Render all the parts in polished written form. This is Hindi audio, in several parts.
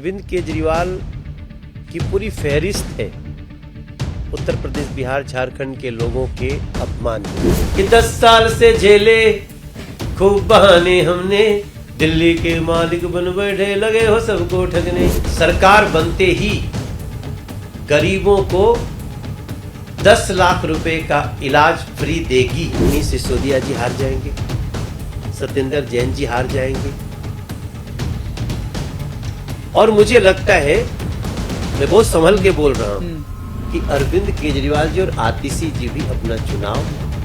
अरविंद केजरीवाल की पूरी फहरिस्त है उत्तर प्रदेश, बिहार, झारखंड के लोगों के अपमान कि 10 साल से झेले खूब बहाने हमने, दिल्ली के मालिक बन बैठे लगे हो सबको ठगने। सरकार बनते ही गरीबों को 10 लाख रुपए का इलाज फ्री देगी। मनीष सिसोदिया जी हार जाएंगे, सत्येंद्र जैन जी हार जाएंगे, और मुझे लगता है, मैं बहुत संभल के बोल रहा हूं, कि अरविंद केजरीवाल जी और आतिशी जी भी अपना चुनाव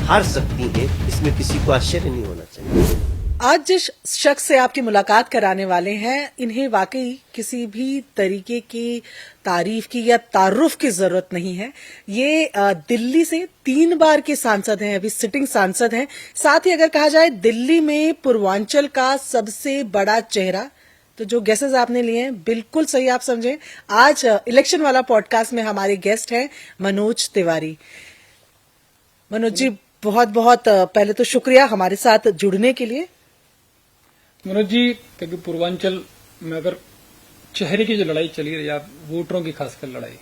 हार सकती हैं। इसमें किसी को आश्चर्य नहीं होना चाहिए। आज जिस शख्स से आपकी मुलाकात कराने वाले हैं, इन्हें वाकई किसी भी तरीके की तारीफ की या तारुफ की जरूरत नहीं है। ये दिल्ली से 3 बार के सांसद हैं, अभी सिटिंग सांसद हैं। साथ ही अगर कहा जाए दिल्ली में पूर्वांचल का सबसे बड़ा चेहरा, तो जो गेसेस आपने लिए हैं बिल्कुल सही आप समझे। आज इलेक्शन वाला पॉडकास्ट में हमारे गेस्ट हैं मनोज तिवारी। मनोज जी, बहुत बहुत पहले तो शुक्रिया हमारे साथ जुड़ने के लिए। मनोज जी, क्योंकि पूर्वांचल में अगर चेहरे की जो लड़ाई चली रही है, वोटरों की खासकर लड़ाई,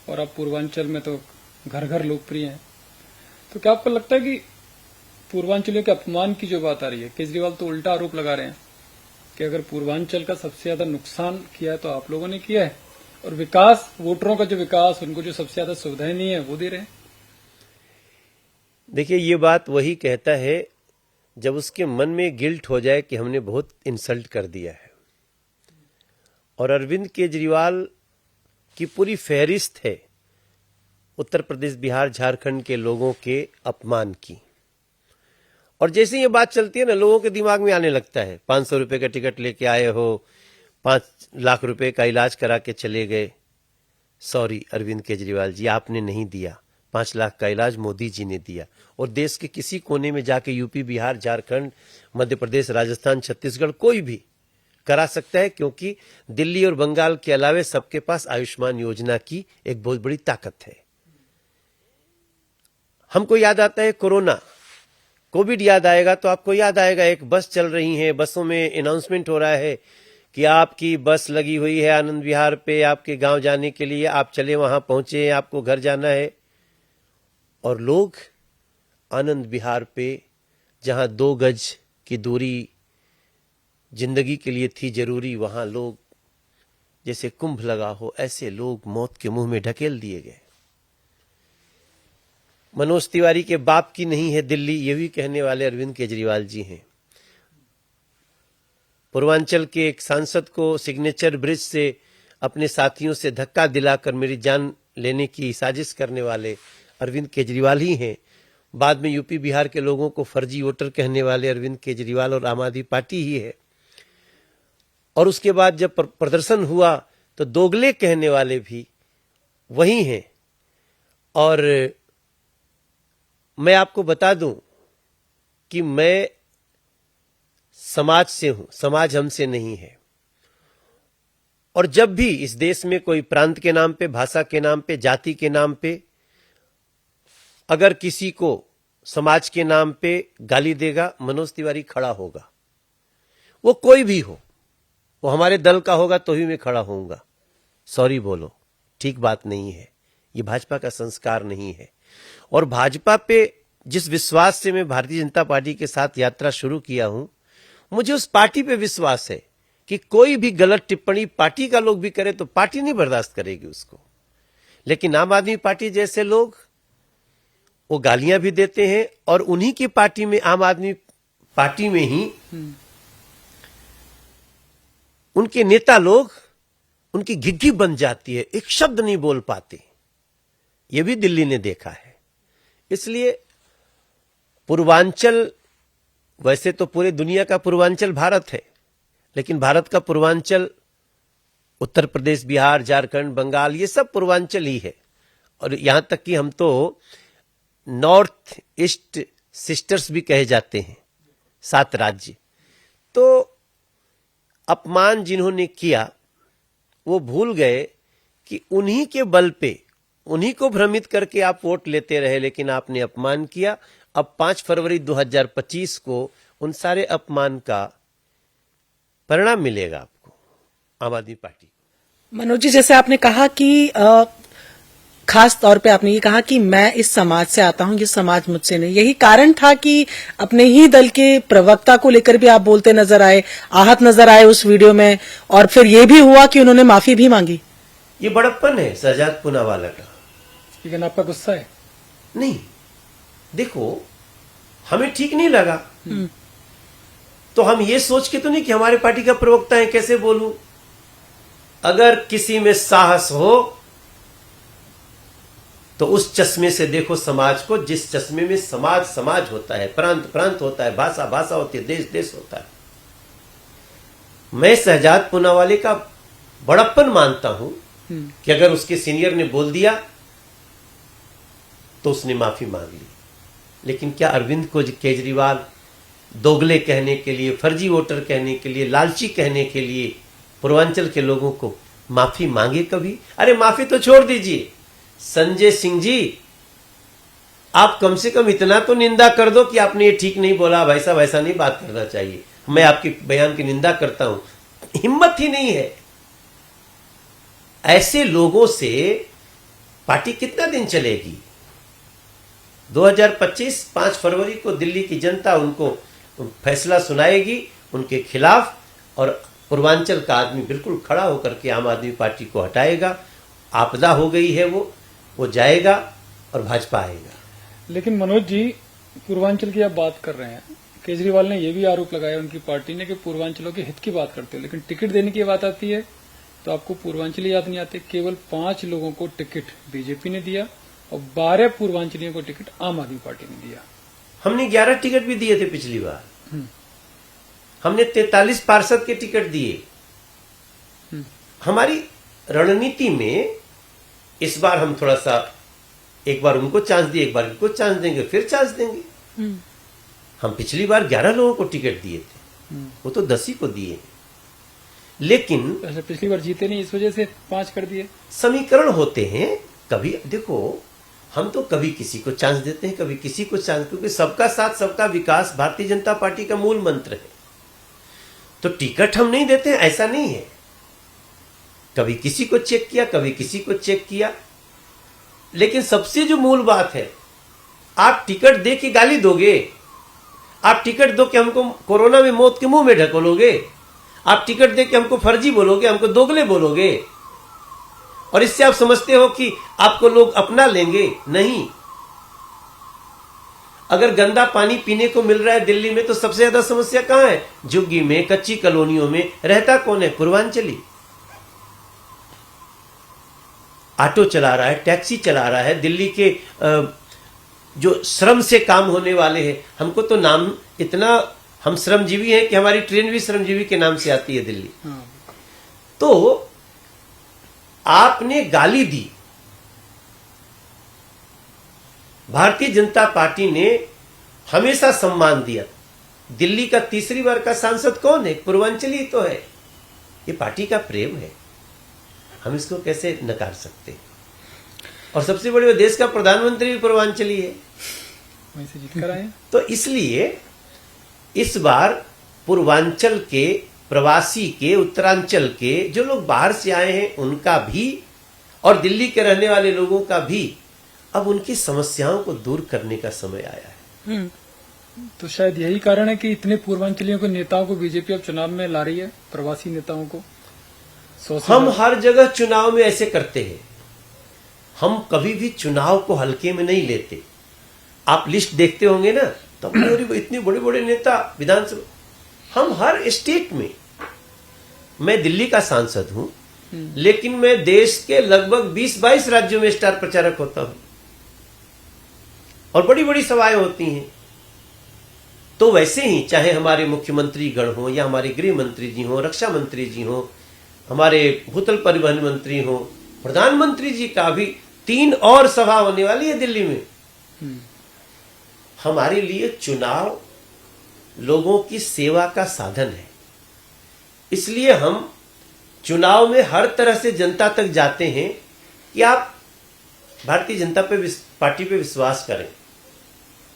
और अब पूर्वांचल में तो घर घर लोकप्रिय हैं, तो क्या आपको लगता है कि पूर्वांचलियों के अपमान की जो बात आ रही है, केजरीवाल तो उल्टा आरोप लगा रहे हैं कि अगर पूर्वांचल का सबसे ज्यादा नुकसान किया है तो आप लोगों ने किया है, और विकास, वोटरों का जो विकास, उनको जो सबसे ज्यादा सुविधाएं नहीं है वो दे रहे हैं। देखिए, ये बात वही कहता है जब उसके मन में गिल्ट हो जाए कि हमने बहुत इंसल्ट कर दिया है। और अरविंद केजरीवाल की पूरी फहरिस्त है उत्तर प्रदेश, बिहार, झारखंड के लोगों के अपमान की। और जैसे ये बात चलती है ना, लोगों के दिमाग में आने लगता है, 500 रुपए का टिकट लेके आए हो, 5 लाख रुपए का इलाज करा के चले गए। सॉरी अरविंद केजरीवाल जी, आपने नहीं दिया। 5 लाख का इलाज मोदी जी ने दिया, और देश के किसी कोने में जाके यूपी, बिहार, झारखंड, मध्य प्रदेश, राजस्थान, छत्तीसगढ़ कोई भी करा सकता है, क्योंकि दिल्ली और बंगाल के अलावे सबके पास आयुष्मान योजना की एक बहुत बड़ी ताकत है। हमको याद आता है कोरोना, कोविड याद आएगा तो आपको याद आएगा, एक बस चल रही है, बसों में अनाउंसमेंट हो रहा है कि आपकी बस लगी हुई है आनंद विहार पे, आपके गांव जाने के लिए, आप चले वहां पहुंचे, आपको घर जाना है। और लोग आनंद विहार पे, जहां 2 गज की दूरी जिंदगी के लिए थी जरूरी, वहां लोग जैसे कुंभ लगा हो, ऐसे लोग मौत के मुंह में ढकेल दिए गए। मनोज तिवारी के बाप की नहीं है दिल्ली, ये भी कहने वाले अरविंद केजरीवाल जी हैं। पूर्वांचल के एक सांसद को सिग्नेचर ब्रिज से अपने साथियों से धक्का दिलाकर मेरी जान लेने की साजिश करने वाले अरविंद केजरीवाल ही हैं। बाद में यूपी, बिहार के लोगों को फर्जी वोटर कहने वाले अरविंद केजरीवाल और आम आदमी पार्टी ही है। और उसके बाद जब प्रदर्शन हुआ तो दोगले कहने वाले भी वही हैं। और मैं आपको बता दूं कि मैं समाज से हूं, समाज हमसे नहीं है। और जब भी इस देश में कोई प्रांत के नाम पे, भाषा के नाम पे, जाति के नाम पे अगर किसी को समाज के नाम पे गाली देगा, मनोज तिवारी खड़ा होगा। वो कोई भी हो, वो हमारे दल का होगा तो ही मैं खड़ा होऊंगा। सॉरी बोलो, ठीक बात नहीं है, ये भाजपा का संस्कार नहीं है। और भाजपा पे जिस विश्वास से मैं भारतीय जनता पार्टी के साथ यात्रा शुरू किया हूं, मुझे उस पार्टी पे विश्वास है कि कोई भी गलत टिप्पणी पार्टी का लोग भी करे तो पार्टी नहीं बर्दाश्त करेगी उसको। लेकिन आम आदमी पार्टी जैसे लोग, वो गालियां भी देते हैं, और उन्हीं की पार्टी में, आम आदमी पार्टी में ही उनके नेता लोग, उनकी घिघी बन जाती है, एक शब्द नहीं बोल पाते। ये भी दिल्ली ने देखा है। इसलिए पूर्वांचल, वैसे तो पूरे दुनिया का पूर्वांचल भारत है, लेकिन भारत का पूर्वांचल उत्तर प्रदेश, बिहार, झारखंड, बंगाल, ये सब पूर्वांचल ही है। और यहां तक कि हम तो नॉर्थ ईस्ट सिस्टर्स भी कहे जाते हैं, 7 राज्य। तो अपमान जिन्होंने किया, वो भूल गए कि उन्हीं के बल पे, उन्हीं को भ्रमित करके आप वोट लेते रहे, लेकिन आपने अपमान किया। अब 5 फरवरी 2025 को उन सारे अपमान का परिणाम मिलेगा आपको, आम आदमी पार्टी। मनोज जी, जैसे आपने कहा कि खास तौर पे आपने ये कहा कि मैं इस समाज से आता हूं, ये समाज मुझसे नहीं, यही कारण था कि अपने ही दल के प्रवक्ता को लेकर भी आप बोलते नजर आए, आहत नजर आए उस वीडियो में, और फिर ये भी हुआ कि उन्होंने माफी भी मांगी। ये बड़प्पन है शहजाद पूनावाला का। लेकिन आपका गुस्सा है? नहीं, देखो हमें ठीक नहीं लगा तो हम ये सोच के तो नहीं कि हमारे पार्टी का प्रवक्ता है कैसे बोलूं। अगर किसी में साहस हो तो उस चश्मे से देखो समाज को, जिस चश्मे में समाज समाज होता है, प्रांत प्रांत होता है, भाषा भाषा होती है, देश देश होता है। मैं शहजाद पूनावाले का बड़प्पन मानता हूं कि अगर उसके सीनियर ने बोल दिया तो उसने माफी मांग ली। लेकिन क्या अरविंद केजरीवाल दोगले कहने के लिए, फर्जी वोटर कहने के लिए, लालची कहने के लिए पूर्वांचल के लोगों को माफी मांगे कभी? अरे माफी तो छोड़ दीजिए, संजय सिंह जी आप कम से कम इतना तो निंदा कर दो कि आपने ये ठीक नहीं बोला, वैसा वैसा नहीं बात करना चाहिए, मैं आपके बयान की निंदा करता हूं। हिम्मत ही नहीं है। ऐसे लोगों से पार्टी कितना दिन चलेगी? 2025 5 फरवरी को दिल्ली की जनता उनको फैसला सुनाएगी उनके खिलाफ, और पूर्वांचल का आदमी बिल्कुल खड़ा होकर के आम आदमी पार्टी को हटाएगा। आपदा हो गई है, वो जाएगा और भाजपा आएगा। लेकिन मनोज जी, पूर्वांचल की आप बात कर रहे हैं, केजरीवाल ने यह भी आरोप लगाया उनकी पार्टी ने कि पूर्वांचलों के हित की बात करते हो, लेकिन टिकट देने की बात आती है तो आपको पूर्वांचली याद नहीं आते। केवल 5 लोगों को टिकट बीजेपी ने दिया और 12 पूर्वांचलियों को टिकट आम आदमी पार्टी ने दिया। हमने 11 टिकट भी दिए थे पिछली बार, हमने 43 पार्षद के टिकट दिए। हमारी रणनीति में इस बार हम थोड़ा सा, एक बार उनको चांस दिए, एक बार इनको चांस देंगे, फिर चांस देंगे। हम पिछली बार 11 लोगों को टिकट दिए थे, वो तो 10 ही को दिए। लेकिन अच्छा, पिछली बार जीते नहीं, इस वजह से 5 कर दिए। समीकरण होते हैं। कभी देखो, हम तो कभी किसी को चांस देते हैं, कभी किसी को चांस, क्योंकि सबका साथ सबका विकास भारतीय जनता पार्टी का मूल मंत्र है। तो टिकट हम नहीं देते हैं ऐसा नहीं है, कभी किसी को चेक किया, कभी किसी को चेक किया। लेकिन सबसे जो मूल बात है, आप टिकट दे के गाली दोगे, आप टिकट दो कि हमको कोरोना में मौत के मुंह में ढकोलोगे, आप टिकट दे के हमको फर्जी बोलोगे, हमको दोगले बोलोगे, और इससे आप समझते हो कि आपको लोग अपना लेंगे। नहीं, अगर गंदा पानी पीने को मिल रहा है दिल्ली में तो सबसे ज्यादा समस्या कहां है? झुग्गी में, कच्ची कॉलोनियों में रहता कौन है? पूर्वांचली। ऑटो चला रहा है, टैक्सी चला रहा है, दिल्ली के जो श्रम से काम होने वाले हैं, हमको तो नाम इतना, हम श्रमजीवी हैं कि हमारी ट्रेन भी श्रमजीवी के नाम से आती है दिल्ली। तो आपने गाली दी, भारतीय जनता पार्टी ने हमेशा सम्मान दिया। दिल्ली का तीसरी बार का सांसद कौन है? पूर्वांचली तो है। ये पार्टी का प्रेम है, हम इसको कैसे नकार सकते? और सबसे बड़े देश का प्रधानमंत्री भी पूर्वांचली है, वहीं से जीत कर आए। तो इसलिए इस बार पूर्वांचल के, प्रवासी के, उत्तरांचल के जो लोग बाहर से आए हैं उनका भी, और दिल्ली के रहने वाले लोगों का भी, अब उनकी समस्याओं को दूर करने का समय आया है। तो शायद यही कारण है कि इतने पूर्वांचलियों को, नेताओं को बीजेपी अब चुनाव में ला रही है, प्रवासी नेताओं को। हम हर जगह चुनाव में ऐसे करते हैं, हम कभी भी चुनाव को हल्के में नहीं लेते। आप लिस्ट देखते होंगे ना, तब इतने बड़े बड़े नेता विधानसभा, हम हर स्टेट में, मैं दिल्ली का सांसद हूं, लेकिन मैं देश के लगभग 20-22 राज्यों में स्टार प्रचारक होता हूं, और बड़ी बड़ी सभाएं होती हैं। तो वैसे ही चाहे हमारे मुख्यमंत्री गण हो, या हमारे गृह मंत्री जी हो, रक्षा मंत्री जी हो, हमारे भूतल परिवहन मंत्री हो, प्रधानमंत्री जी का भी 3 और सभा होने वाली है दिल्ली में। हमारे लिए चुनाव लोगों की सेवा का साधन है, इसलिए हम चुनाव में हर तरह से जनता तक जाते हैं कि आप भारतीय जनता पार्टी पे विश्वास करें।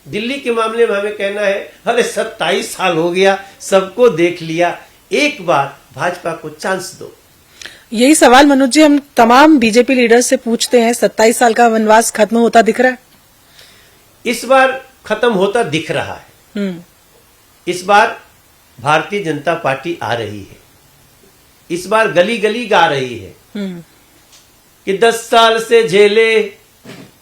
दिल्ली के मामले में हमें कहना है, अरे 27 साल हो गया, सबको देख लिया, एक बार भाजपा को चांस दो। यही सवाल मनोज जी हम तमाम बीजेपी लीडर्स से पूछते हैं। 27 साल का वनवास खत्म होता दिख रहा है? इस बार खत्म होता दिख रहा है। इस बार भारतीय जनता पार्टी आ रही है। इस बार गली गली गा रही है कि 10 साल से झेले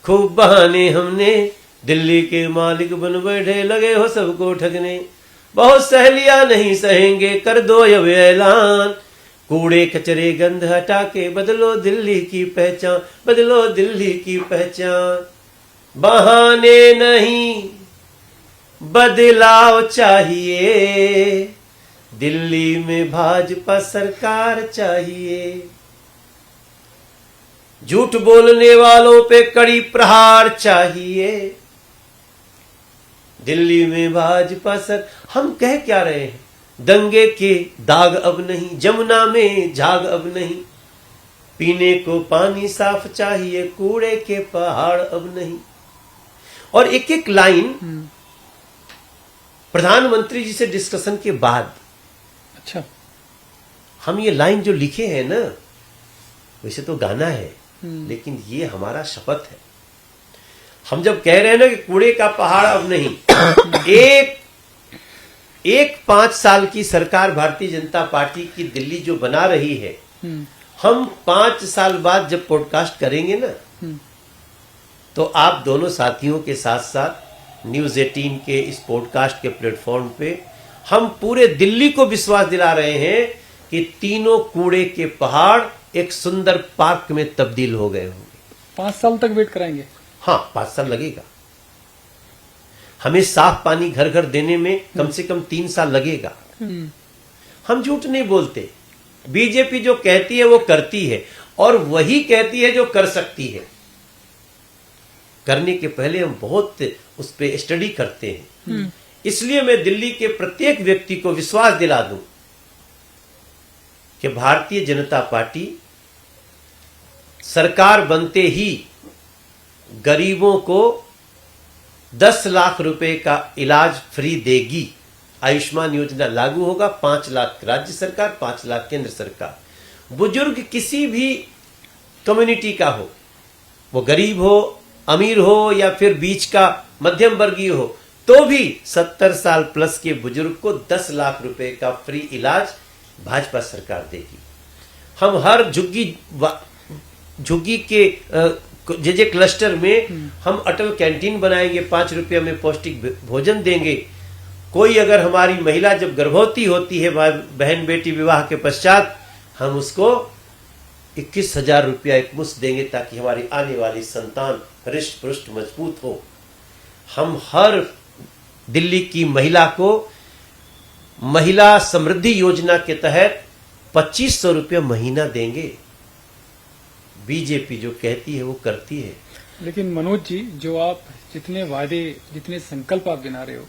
खूब बहाने हमने, दिल्ली के मालिक बन बैठे लगे हो सबको ठगने, बहुत सहेलियां नहीं सहेंगे कर दो अब ऐलान, कूड़े कचरे गंध हटा के बदलो दिल्ली की पहचान, बदलो दिल्ली की पहचान, बहाने नहीं बदलाव चाहिए, दिल्ली में भाजपा सरकार चाहिए, झूठ बोलने वालों पे कड़ी प्रहार चाहिए, दिल्ली में भाजपा सर। हम कह क्या रहे हैं? दंगे के दाग अब नहीं, जमुना में झाग अब नहीं, पीने को पानी साफ चाहिए, कूड़े के पहाड़ अब नहीं। और एक एक लाइन प्रधानमंत्री जी से डिस्कशन के बाद अच्छा, हम ये लाइन जो लिखे हैं ना, वैसे तो गाना है लेकिन ये हमारा शपथ है। हम जब कह रहे हैं ना कि कूड़े का पहाड़ अब नहीं, एक 5 साल की सरकार भारतीय जनता पार्टी की दिल्ली जो बना रही है, हम 5 साल बाद जब पॉडकास्ट करेंगे ना, तो आप दोनों साथियों के साथ साथ न्यूज 18 के इस पॉडकास्ट के प्लेटफॉर्म पे हम पूरे दिल्ली को विश्वास दिला रहे हैं कि तीनों कूड़े के पहाड़ एक सुंदर पार्क में तब्दील हो गए होंगे। 5 साल तक वेट कराएंगे? हाँ, 5 साल लगेगा। हमें साफ पानी घर घर देने में कम से कम 3 साल लगेगा। हम झूठ नहीं बोलते। बीजेपी जो कहती है वो करती है, और वही कहती है जो कर सकती है। करने के पहले हम बहुत उस पर स्टडी करते हैं। इसलिए मैं दिल्ली के प्रत्येक व्यक्ति को विश्वास दिला दूं कि भारतीय जनता पार्टी सरकार बनते ही गरीबों को 10 लाख रुपए का इलाज फ्री देगी। आयुष्मान योजना लागू होगा, 5 लाख राज्य सरकार, 5 लाख केंद्र सरकार। बुजुर्ग किसी भी कम्युनिटी का हो, वो गरीब हो, अमीर हो या फिर बीच का मध्यम वर्गीय हो, तो भी 70 साल प्लस के बुजुर्ग को 10 लाख रुपए का फ्री इलाज भाजपा सरकार देगी। हम हर झुग्गी के जे क्लस्टर में हम अटल कैंटीन बनाएंगे, 5 रुपये में पौष्टिक भोजन देंगे। कोई अगर हमारी महिला जब गर्भवती होती है बहन बेटी विवाह के पश्चात, हम उसको 21,000 रुपया एक मुश्त देंगे ताकि हमारी आने वाली संतान हृष्ट पुष्ट मजबूत हो। हम हर दिल्ली की महिला को महिला समृद्धि योजना के तहत 2500 रुपया महीना देंगे। बीजेपी जो कहती है वो करती है। लेकिन मनोज जी, जो आप जितने वादे, जितने संकल्प आप गिना रहे हो,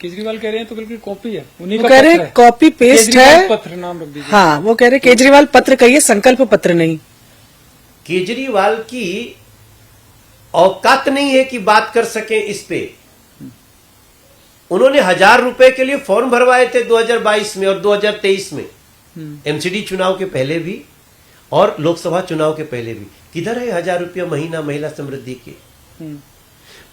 केजरीवाल कह रहे हैं तो बिल्कुल कॉपी है, उन्हीं वो का कह रहे पत्र है। कॉपी पेस्ट केजरीवाल है। पत्र नाम रख दीजिए। हाँ, वो कह रहे केजरीवाल पत्र कहिए, संकल्प पत्र नहीं। केजरीवाल की औकात नहीं है कि बात कर सके इस पे। उन्होंने 1000 रुपए के लिए फॉर्म भरवाए थे 2022 में और 2023 में, एमसीडी चुनाव के पहले भी और लोकसभा चुनाव के पहले भी। किधर है 1000 रुपया महीना महिला समृद्धि के?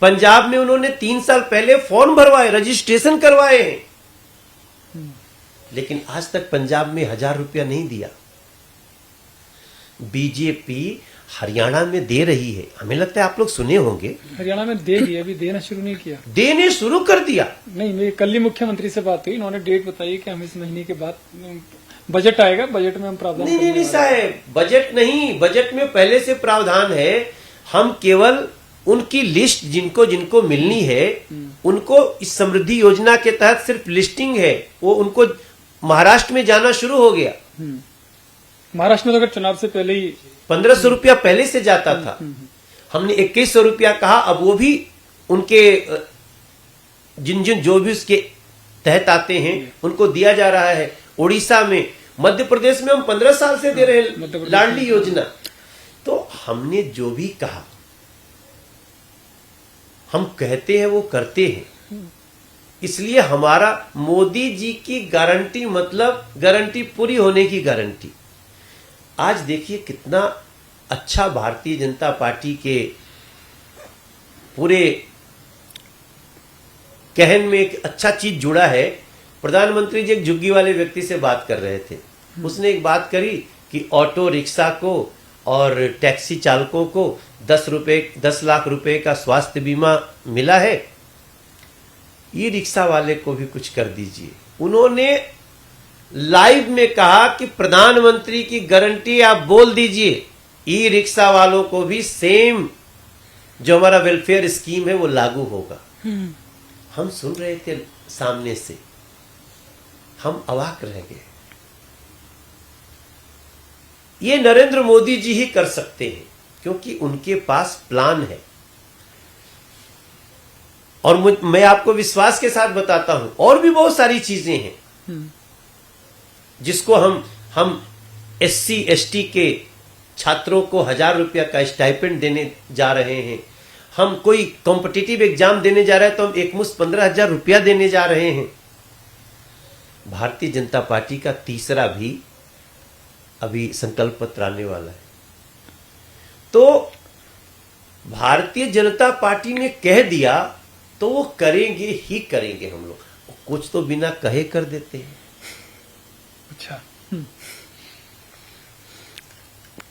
पंजाब में उन्होंने 3 साल पहले फॉर्म भरवाए, रजिस्ट्रेशन करवाए हैं, लेकिन आज तक पंजाब में 1000 रुपया नहीं दिया। बीजेपी हरियाणा में दे रही है, हमें लगता है आप लोग सुने होंगे। हरियाणा में दे दिया, अभी देना शुरू नहीं किया। देने शुरू कर दिया। नहीं, मेरी कल ही मुख्यमंत्री से बात हुई, उन्होंने डेट बताई कि हम इस महीने के बाद बजट आएगा, बजट में हम प्रावधान नहीं करने नहीं वाले साहब, बजट नहीं, बजट में पहले से प्रावधान है। हम केवल उनकी लिस्ट जिनको जिनको मिलनी है उनको इस समृद्धि योजना के तहत सिर्फ लिस्टिंग है, वो उनको महाराष्ट्र में जाना शुरू हो गया। महाराष्ट्र में तो अगर चुनाव से पहले ही 1500 रुपया पहले से जाता था। हमने 2100 रुपया कहा, अब वो भी उनके जिन जिन जो भी उसके तहत आते हैं उनको दिया जा रहा है। उड़ीसा में, मध्य प्रदेश में हम 15 साल से दे रहे हैं लाडली योजना। तो हमने जो भी कहा, हम कहते हैं वो करते हैं। इसलिए हमारा मोदी जी की गारंटी मतलब गारंटी पूरी होने की गारंटी। आज देखिए कितना अच्छा भारतीय जनता पार्टी के पूरे कहन में एक अच्छा चीज जुड़ा है। प्रधानमंत्री जी एक झुग्गी वाले व्यक्ति से बात कर रहे थे, उसने एक बात करी कि ऑटो रिक्शा को और टैक्सी चालकों को 10 लाख रुपए का स्वास्थ्य बीमा मिला है, ये रिक्शा वाले को भी कुछ कर दीजिए। उन्होंने लाइव में कहा कि प्रधानमंत्री की गारंटी आप बोल दीजिए, ई रिक्शा वालों को भी सेम जो हमारा वेलफेयर स्कीम है वो लागू होगा। हम सुन रहे थे सामने से, हम अवाक रह गए। ये नरेंद्र मोदी जी ही कर सकते हैं क्योंकि उनके पास प्लान है। और मैं आपको विश्वास के साथ बताता हूं, और भी बहुत सारी चीजें हैं जिसको हम SC ST के छात्रों को 1000 रुपया का स्टाइपेंड देने जा रहे हैं। हम कोई कॉम्पिटिटिव एग्जाम देने जा रहे हैं तो हम एकमुश्त 15,000 रुपया देने जा रहे हैं। भारतीय जनता पार्टी का तीसरा भी अभी संकल्प पत्र आने वाला है। तो भारतीय जनता पार्टी ने कह दिया तो वो करेंगे ही करेंगे। हम लोग कुछ तो बिना कहे कर देते हैं। अच्छा,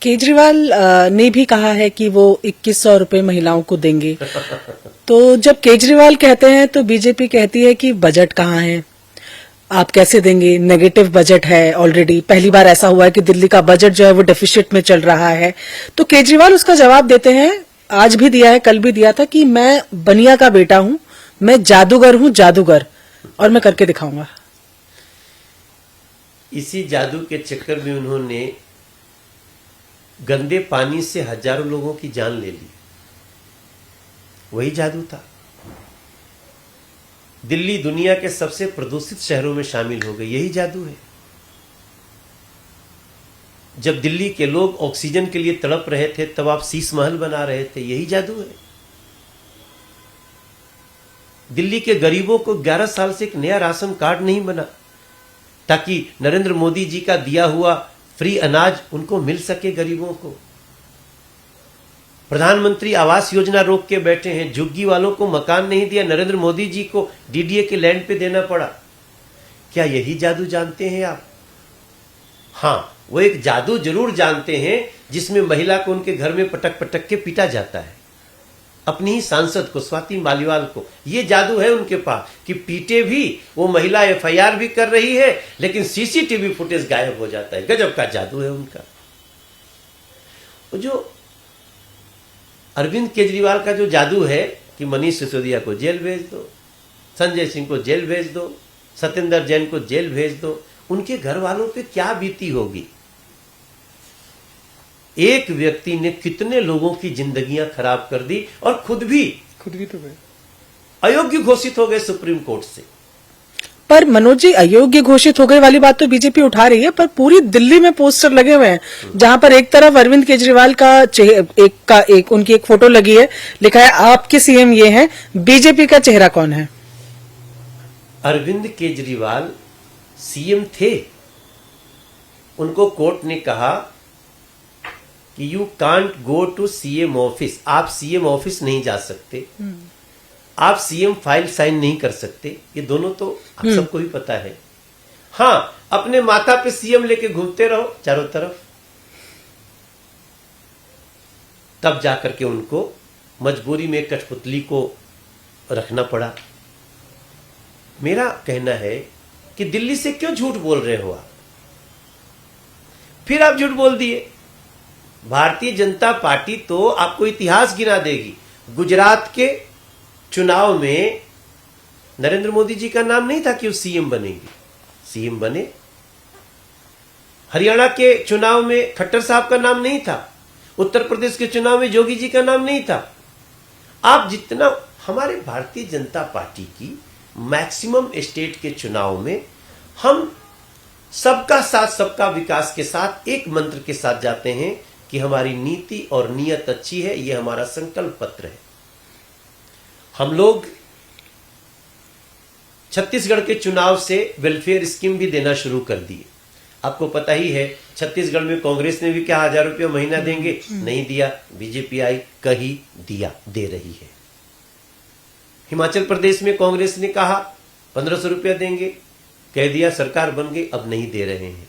केजरीवाल ने भी कहा है कि वो 2100 रुपए महिलाओं को देंगे। तो जब केजरीवाल कहते हैं तो बीजेपी कहती है कि बजट कहाँ है, आप कैसे देंगे, नेगेटिव बजट है ऑलरेडी। पहली बार ऐसा हुआ है कि दिल्ली का बजट जो है वो डेफिसिट में चल रहा है। तो केजरीवाल उसका जवाब देते हैं, आज भी दिया है, कल भी दिया था, कि मैं बनिया का बेटा हूं, मैं जादूगर हूं, जादूगर, और मैं करके दिखाऊंगा। इसी जादू के चक्कर में उन्होंने गंदे पानी से हजारों लोगों की जान ले ली। वही जादू था। दिल्ली दुनिया के सबसे प्रदूषित शहरों में शामिल हो गई, यही जादू है। जब दिल्ली के लोग ऑक्सीजन के लिए तड़प रहे थे तब आप शीश महल बना रहे थे, यही जादू है। दिल्ली के गरीबों को 11 साल से एक नया राशन कार्ड नहीं बना ताकि नरेंद्र मोदी जी का दिया हुआ फ्री अनाज उनको मिल सके गरीबों को। प्रधानमंत्री आवास योजना रोक के बैठे हैं, झुग्गी वालों को मकान नहीं दिया, नरेंद्र मोदी जी को DDA के लैंड पे देना पड़ा। क्या यही जादू जानते हैं आप? हाँ, वो एक जादू जरूर जानते हैं जिसमें महिला को उनके घर में पटक पटक के पीटा जाता है, अपनी ही सांसद को, स्वाति मालीवाल को। ये जादू है उनके पास कि पीटे भी, वो महिला FIR भी कर रही है लेकिन CCTV फुटेज गायब हो जाता है। गजब का जादू है उनका। वो जो अरविंद केजरीवाल का जो जादू है कि मनीष सिसोदिया को जेल भेज दो, संजय सिंह को जेल भेज दो, सत्येंद्र जैन को जेल भेज दो, उनके घर वालों पे क्या बीती होगी। एक व्यक्ति ने कितने लोगों की जिंदगियां खराब कर दी और खुद भी तो गए, अयोग्य घोषित हो गए सुप्रीम कोर्ट से। पर मनोज जी, अयोग्य घोषित हो गए वाली बात तो बीजेपी उठा रही है, पर पूरी दिल्ली में पोस्टर लगे हुए हैं जहां पर एक तरफ अरविंद केजरीवाल का उनकी एक फोटो लगी है, लिखा है आपके सीएम ये हैं, बीजेपी का चेहरा कौन है? अरविंद केजरीवाल सीएम थे। उनको कोर्ट ने कहा कि you can't go to CM office, आप CM ऑफिस नहीं जा सकते, आप CM फाइल साइन नहीं कर सकते। ये दोनों तो आप सबको भी पता है। हाँ, अपने माथा पे CM लेके घूमते रहो चारों तरफ। तब जाकर के उनको मजबूरी में कठपुतली को रखना पड़ा। मेरा कहना है कि दिल्ली से क्यों झूठ बोल रहे हो आप? फिर आप झूठ बोल दिए। भारतीय जनता पार्टी तो आपको इतिहास गिना देगी। गुजरात के चुनाव में नरेंद्र मोदी जी का नाम नहीं था कि वो CM बनेंगे, CM बने। हरियाणा के चुनाव में खट्टर साहब का नाम नहीं था, उत्तर प्रदेश के चुनाव में योगी जी का नाम नहीं था। आप जितना हमारे भारतीय जनता पार्टी की मैक्सिमम स्टेट के चुनाव में हम सबका साथ सबका विकास के साथ एक मंत्र के साथ जाते हैं कि हमारी नीति और नीयत अच्छी है, यह हमारा संकल्प पत्र है। हम लोग छत्तीसगढ़ के चुनाव से वेलफेयर स्कीम भी देना शुरू कर दिए। आपको पता ही है छत्तीसगढ़ में कांग्रेस ने भी क्या 1000 रुपया महीना देंगे, नहीं दिया। बीजेपी आई, कही दिया, दे रही है। हिमाचल प्रदेश में कांग्रेस ने कहा 1500 रुपया देंगे, कह दिया, सरकार बन गई, अब नहीं दे रहे हैं।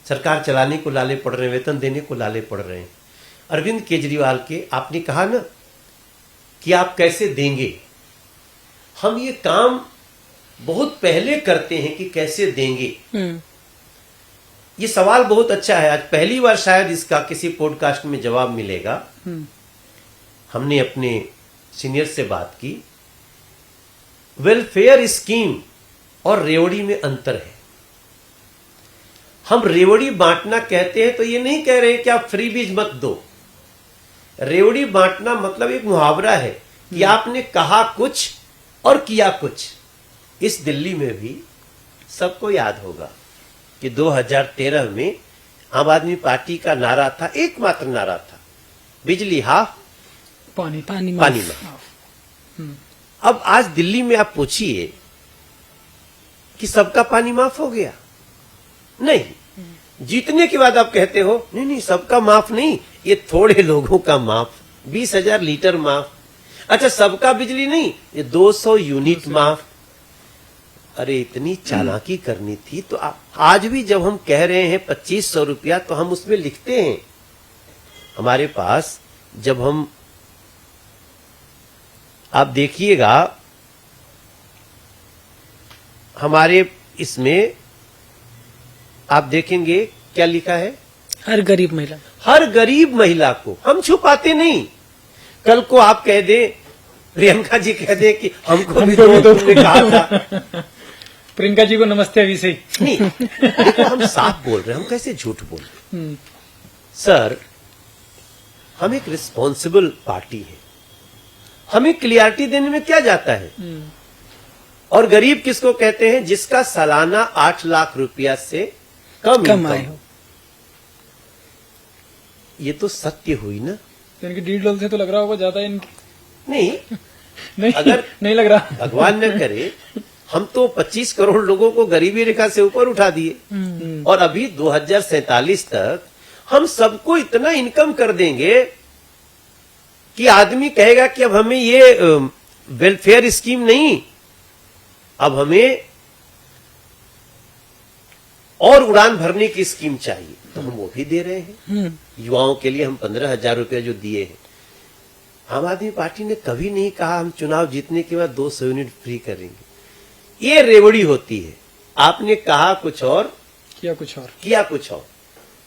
सरकार चलाने को लाले पड़ रहे हैं, वेतन देने को लाले पड़ रहे हैं। अरविंद केजरीवाल के आपने कहा ना कि आप कैसे देंगे, हम ये काम बहुत पहले करते हैं कि कैसे देंगे। ये सवाल बहुत अच्छा है। आज पहली बार शायद इसका किसी पॉडकास्ट में जवाब मिलेगा। हमने अपने सीनियर से बात की। वेलफेयर स्कीम और रेवड़ी में अंतर है। हम रेवड़ी बांटना कहते हैं तो ये नहीं कह रहे कि आप फ्री बीज मत दो। रेवड़ी बांटना मतलब एक मुहावरा है कि आपने कहा कुछ और किया कुछ। इस दिल्ली में भी सबको याद होगा कि 2013 में आम आदमी पार्टी का नारा था, एकमात्र नारा था, बिजली हाफ, पानी पानी पानी माफ। अब आज दिल्ली में आप पूछिए कि सबका पानी माफ हो गया? नहीं। जीतने के बाद आप कहते हो नहीं नहीं सबका माफ नहीं, ये थोड़े लोगों का माफ, 20,000 लीटर माफ। अच्छा, सबका बिजली नहीं, ये 200 यूनिट माफ। अरे इतनी चालाकी करनी थी तो आज भी जब हम कह रहे हैं 2500 रुपया तो हम उसमें लिखते हैं। हमारे पास जब हम, आप देखिएगा हमारे इसमें आप देखेंगे क्या लिखा है, हर गरीब महिला, हर गरीब महिला को। हम छुपाते नहीं। कल को आप कह दे, प्रियंका जी कह दे कि हमको भी तो तुमने कहा था। प्रियंका जी को नमस्ते अभी से ही। नहीं, देखो हम साफ बोल रहे हैं, हम कैसे झूठ बोल रहे हैं। सर, हम एक रिस्पॉन्सिबल पार्टी है, हमें क्लियरिटी देने में क्या जाता है। और गरीब किसको कहते हैं? जिसका सालाना 8 लाख रुपया से कम आय हो। ये तो सत्य हुई ना। इनकी 1.5 से तो लग रहा होगा ज्यादा इनकी। नहीं, नहीं अगर नहीं लग रहा। भगवान न करे, हम तो 25 करोड़ लोगों को गरीबी रेखा से ऊपर उठा दिए और अभी 2047 तक हम सबको इतना इनकम कर देंगे कि आदमी कहेगा कि अब हमें ये वेलफेयर स्कीम नहीं, अब हमें और उड़ान भरने की स्कीम चाहिए, तो हम वो भी दे रहे हैं। युवाओं के लिए हम 15,000 रुपया जो दिए हैं। आम आदमी पार्टी ने कभी नहीं कहा हम चुनाव जीतने के बाद 200 यूनिट फ्री करेंगे। ये रेवड़ी होती है। आपने कहा कुछ और, किया कुछ और। किया कुछ और।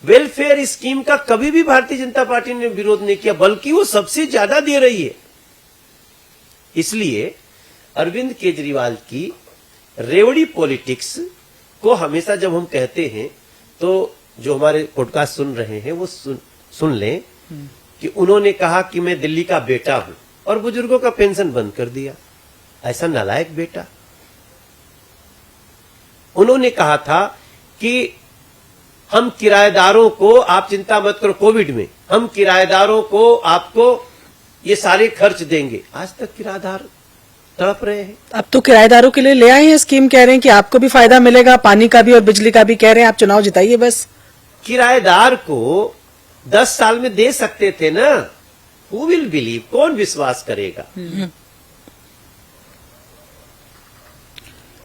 वेलफेयर स्कीम का कभी भी भारतीय जनता पार्टी ने विरोध नहीं किया, बल्कि वो सबसे ज्यादा दे रही है। इसलिए अरविंद केजरीवाल की रेवड़ी पॉलिटिक्स को हमेशा जब हम कहते हैं तो जो हमारे पॉडकास्ट सुन रहे हैं वो सुन लें कि उन्होंने कहा कि मैं दिल्ली का बेटा हूं और बुजुर्गों का पेंशन बंद कर दिया। ऐसा नालायक बेटा। उन्होंने कहा था कि हम किराएदारों को, आप चिंता मत करो, कोविड में हम किराएदारों को आपको ये सारे खर्च देंगे। आज तक किराएदार तड़प रहे हैं। अब तो किराएदारों के लिए ले आए हैं स्कीम, कह रहे हैं कि आपको भी फायदा मिलेगा, पानी का भी और बिजली का भी। कह रहे हैं आप चुनाव जिताइए बस। किराएदार को 10 साल में दे सकते थे ना। हु विल बिलीव, कौन विश्वास करेगा।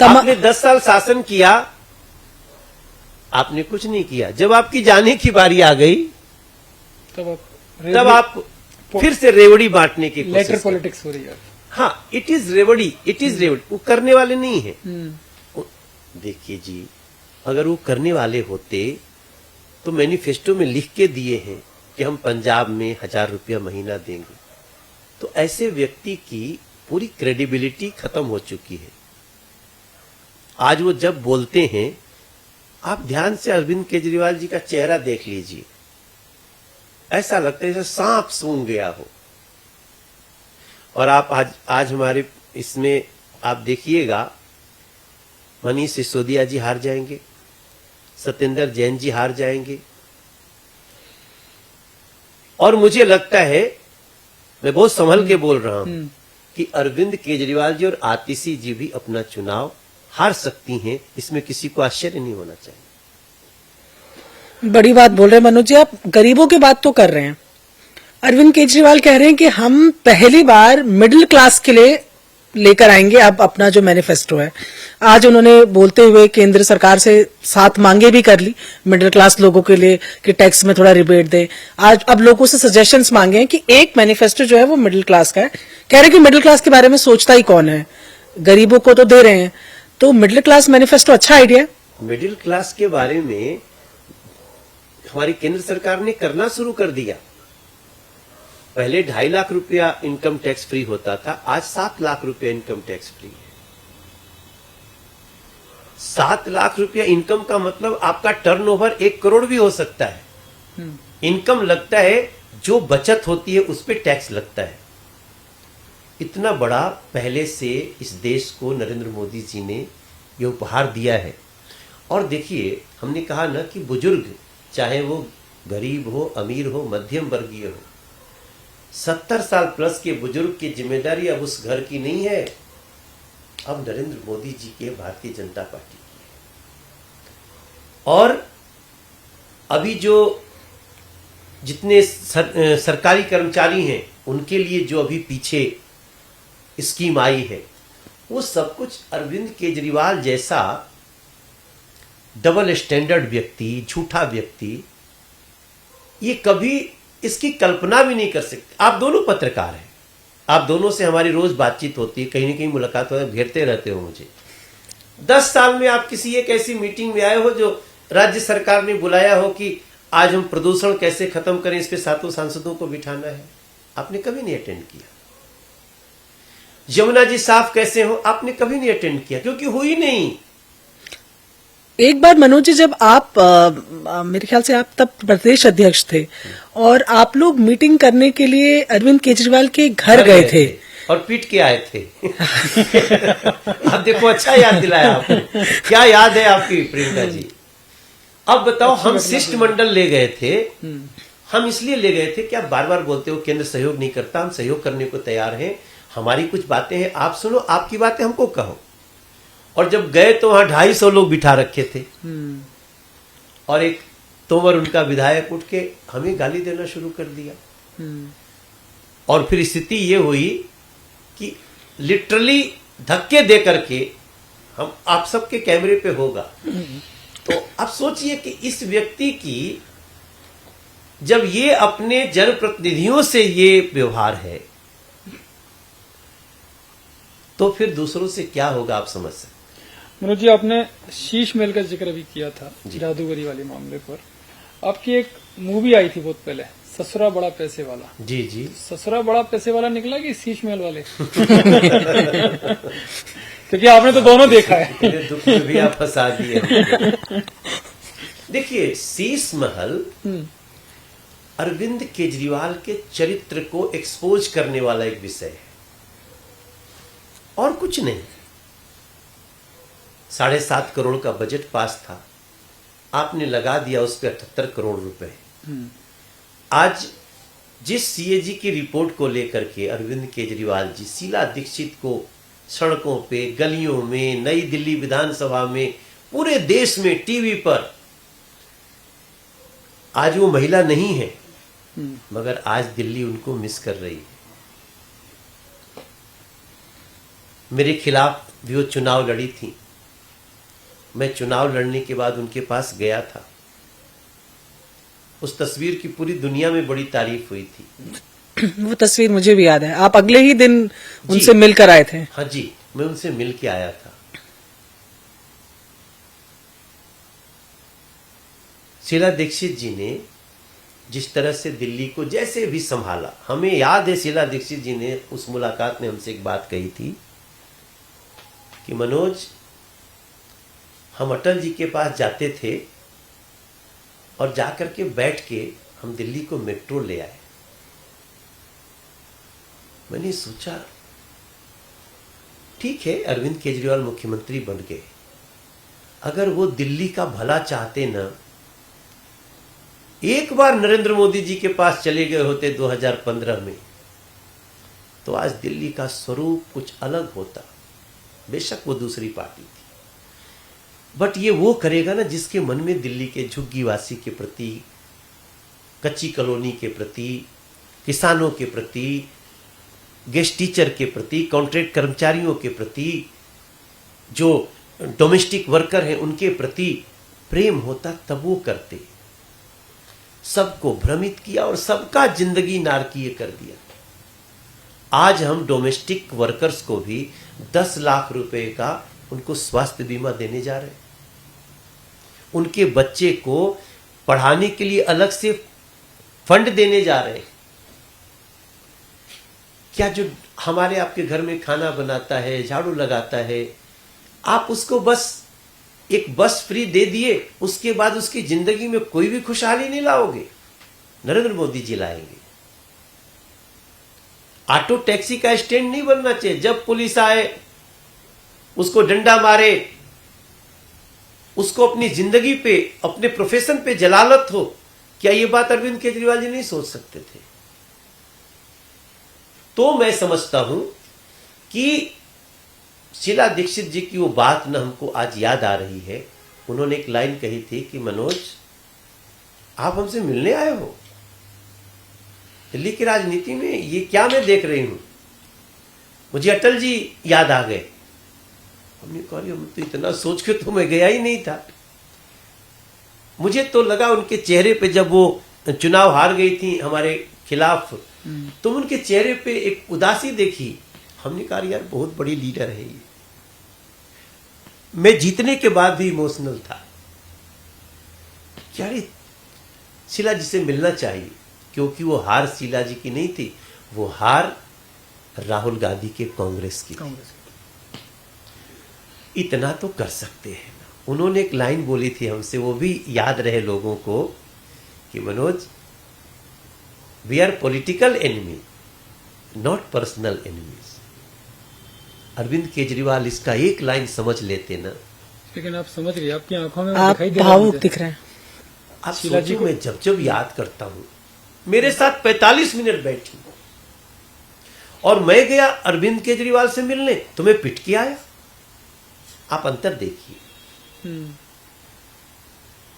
आपने 10 साल शासन किया, आपने कुछ नहीं किया। जब आपकी जाने की बारी आ गई तब आप फिर से रेवड़ी बांटने की कोशिश लेटर कर। पॉलिटिक्स हो रही है। हाँ, इट इज रेवड़ी, इट इज रेवड़ी। वो करने वाले नहीं है। देखिए जी, अगर वो करने वाले होते तो मैनिफेस्टो में लिख के दिए हैं कि हम पंजाब में 1000 रुपया महीना देंगे। तो ऐसे व्यक्ति की पूरी क्रेडिबिलिटी खत्म हो चुकी है। आज वो जब बोलते हैं, आप ध्यान से अरविंद केजरीवाल जी का चेहरा देख लीजिए, ऐसा लगता है जैसे सांप सूंघ गया हो। और आप आज हमारे इसमें आप देखिएगा, मनीष सिसोदिया जी हार जाएंगे, सत्येंद्र जैन जी हार जाएंगे। और मुझे लगता है, मैं बहुत संभल के बोल रहा हूं, कि अरविंद केजरीवाल जी और आतिशी जी भी अपना चुनाव हार सकती हैं। इसमें किसी को आश्चर्य नहीं होना चाहिए। बड़ी बात बोल रहे हैं मनोज जी, आप गरीबों की बात तो कर रहे हैं। अरविंद केजरीवाल कह रहे हैं कि हम पहली बार मिडिल क्लास के लिए लेकर आएंगे अब अपना जो मैनिफेस्टो है। आज उन्होंने बोलते हुए केंद्र सरकार से 7 मांगे भी कर ली मिडिल क्लास लोगों के लिए कि टैक्स में थोड़ा रिबेट दे। आज अब लोगों से सजेशंस मांगे हैं कि एक मैनिफेस्टो जो है वो मिडिल क्लास का है। कह रहे हैं कि मिडिल क्लास के बारे में सोचता ही कौन है, गरीबों को तो दे रहे हैं, तो मिडिल क्लास मैनिफेस्टो अच्छा आइडिया है। मिडिल क्लास के बारे में हमारी केंद्र सरकार ने करना शुरू कर दिया। पहले 2.5 लाख रुपया इनकम टैक्स फ्री होता था, आज 7 लाख रुपया इनकम टैक्स फ्री है। 7 लाख रुपया इनकम का मतलब आपका टर्नओवर 1 करोड़ भी हो सकता है। इनकम लगता है, जो बचत होती है उस पर टैक्स लगता है। इतना बड़ा पहले से इस देश को नरेंद्र मोदी जी ने ये उपहार दिया है। और देखिए, हमने कहा ना कि बुजुर्ग, चाहे वो गरीब हो, अमीर हो, मध्यम वर्गीय हो, 70 साल प्लस के बुजुर्ग की जिम्मेदारी अब उस घर की नहीं है, अब नरेंद्र मोदी जी के, भारतीय जनता पार्टी की है। और अभी जो जितने सरकारी कर्मचारी हैं उनके लिए जो अभी पीछे स्कीम आई है, वो सब कुछ अरविंद केजरीवाल जैसा डबल स्टैंडर्ड व्यक्ति, झूठा व्यक्ति, ये कभी इसकी कल्पना भी नहीं कर सकते। आप दोनों पत्रकार हैं, आप दोनों से हमारी रोज बातचीत होती है, कहीं ना कहीं मुलाकात होती है, घेरते रहते हो मुझे। 10 साल में आप किसी एक ऐसी मीटिंग में आए हो जो राज्य सरकार ने बुलाया हो कि आज हम प्रदूषण कैसे खत्म करें, इस पे 7 सांसदों को बिठाना है? आपने कभी नहीं अटेंड किया। यमुना जी साफ कैसे हो, आपने कभी नहीं अटेंड किया, क्योंकि हुई नहीं। एक बार मनोज जी, जब आप मेरे ख्याल से आप तब प्रदेश अध्यक्ष थे और आप लोग मीटिंग करने के लिए अरविंद केजरीवाल के घर गए थे और पीट के आए थे। आप देखो, अच्छा याद दिलाया आपने। क्या याद है आपकी प्रियंका जी? अब बताओ, हम शिष्टमंडल ले गए थे। हम इसलिए ले गए थे कि आप बार बार बोलते हो केंद्र सहयोग नहीं करता, हम सहयोग करने को तैयार हैं, हमारी कुछ बातें हैं, आप सुनो, आपकी बातें हमको कहो। और जब गए तो वहां 250 लोग बिठा रखे थे और एक तोमर उनका विधायक उठ के हमें गाली देना शुरू कर दिया। और फिर स्थिति ये हुई कि लिटरली धक्के दे करके, हम आप सबके कैमरे पे होगा, तो आप सोचिए कि इस व्यक्ति की जब ये अपने जनप्रतिनिधियों से ये व्यवहार है, तो फिर दूसरों से क्या होगा, आप समझ सकते। मनोज जी, आपने शीश महल का जिक्र भी किया था जादूगरी वाले मामले पर। आपकी एक मूवी आई थी बहुत पहले, ससुरा बड़ा पैसे वाला। जी जी। ससुरा बड़ा पैसे वाला निकला कि शीश महल वाले? क्योंकि आपने तो दोनों देखा है। दुख में भी आप फंसा दिए। देखिए, शीश महल अरविंद केजरीवाल के चरित्र को एक्सपोज करने वाला एक विषय है और कुछ नहीं। 7.5 करोड़ का बजट पास था, आपने लगा दिया उस पर 78 करोड़ रुपए। आज जिस सीएजी की रिपोर्ट को लेकर के अरविंद केजरीवाल जी शीला दीक्षित को सड़कों पे, गलियों में, नई दिल्ली विधानसभा में, पूरे देश में टीवी पर, आज वो महिला नहीं है, मगर आज दिल्ली उनको मिस कर रही है। मेरे खिलाफ भी वो चुनाव लड़ी थी, मैं चुनाव लड़ने के बाद उनके पास गया था। उस तस्वीर की पूरी दुनिया में बड़ी तारीफ हुई थी। वो तस्वीर मुझे भी याद है, आप अगले ही दिन उनसे मिलकर आए थे। हाँ जी, मैं उनसे मिल के आया था। शीला दीक्षित जी ने जिस तरह से दिल्ली को जैसे भी संभाला, हमें याद है शीला दीक्षित जी ने उस मुलाकात में हमसे एक बात कही थी कि मनोज, हम अटल जी के पास जाते थे और जाकर के बैठ के हम दिल्ली को मेट्रो ले आए। मैंने सोचा ठीक है, अरविंद केजरीवाल मुख्यमंत्री बन गए, अगर वो दिल्ली का भला चाहते ना, एक बार नरेंद्र मोदी जी के पास चले गए होते 2015 में, तो आज दिल्ली का स्वरूप कुछ अलग होता। बेशक वो दूसरी पार्टी थी, बट ये वो करेगा ना जिसके मन में दिल्ली के झुग्गीवासी के प्रति, कच्ची कॉलोनी के प्रति, किसानों के प्रति, गेस्ट टीचर के प्रति, कॉन्ट्रैक्ट कर्मचारियों के प्रति, जो डोमेस्टिक वर्कर हैं उनके प्रति प्रेम होता, तब वो करते। सबको भ्रमित किया और सबका जिंदगी नारकीय कर दिया। आज हम डोमेस्टिक वर्कर्स को भी 10 लाख रुपए का उनको स्वास्थ्य बीमा देने जा रहे हैं। उनके बच्चे को पढ़ाने के लिए अलग से फंड देने जा रहे हैं। क्या जो हमारे आपके घर में खाना बनाता है, झाड़ू लगाता है, आप उसको बस एक बस फ्री दे दिए, उसके बाद उसकी जिंदगी में कोई भी खुशहाली नहीं लाओगे? नरेंद्र मोदी जी लाएंगे। ऑटो टैक्सी का स्टैंड नहीं बनना चाहिए। जब पुलिस आए उसको डंडा मारे, उसको अपनी जिंदगी पे, अपने प्रोफेशन पे जलालत हो, क्या ये बात अरविंद केजरीवाल जी नहीं सोच सकते थे? तो मैं समझता हूं कि शीला दीक्षित जी की वो बात ना हमको आज याद आ रही है। उन्होंने एक लाइन कही थी कि मनोज, आप हमसे मिलने आए हो? दिल्ली की राजनीति में ये क्या मैं देख रही हूं? मुझे अटल जी याद आ गए। हमने कहा हम तो इतना सोच के तो मैं गया ही नहीं था। मुझे तो लगा उनके चेहरे पे, जब वो चुनाव हार गई थी हमारे खिलाफ, तो उनके चेहरे पे एक उदासी देखी। हमने कहा यार बहुत बड़ी लीडर है ये। मैं जीतने के बाद भी इमोशनल था। क्या रे, शीला जी से मिलना चाहिए, क्योंकि वो हार शीला जी की नहीं थी, वो हार राहुल गांधी के कांग्रेस की थी। इतना तो कर सकते हैं ना। उन्होंने एक लाइन बोली थी हमसे, वो भी याद रहे लोगों को, कि Manoj, we are political enemy, not personal enemies. Arvind Kejriwal इसका एक लाइन समझ लेते ना। लेकिन आप समझ गए, आपकी आंखों में आप दिखाई दे रहा है भावुक मुझे। दिख रहे हैं। आप शीला जी सोचो, को- मैं जब जब याद करता हूं, मेरे साथ 45 मिनट बैठी और मैं गया अरविंद केजरीवाल से मिलने, तो मैं पिट के आया। आप अंतर देखिए।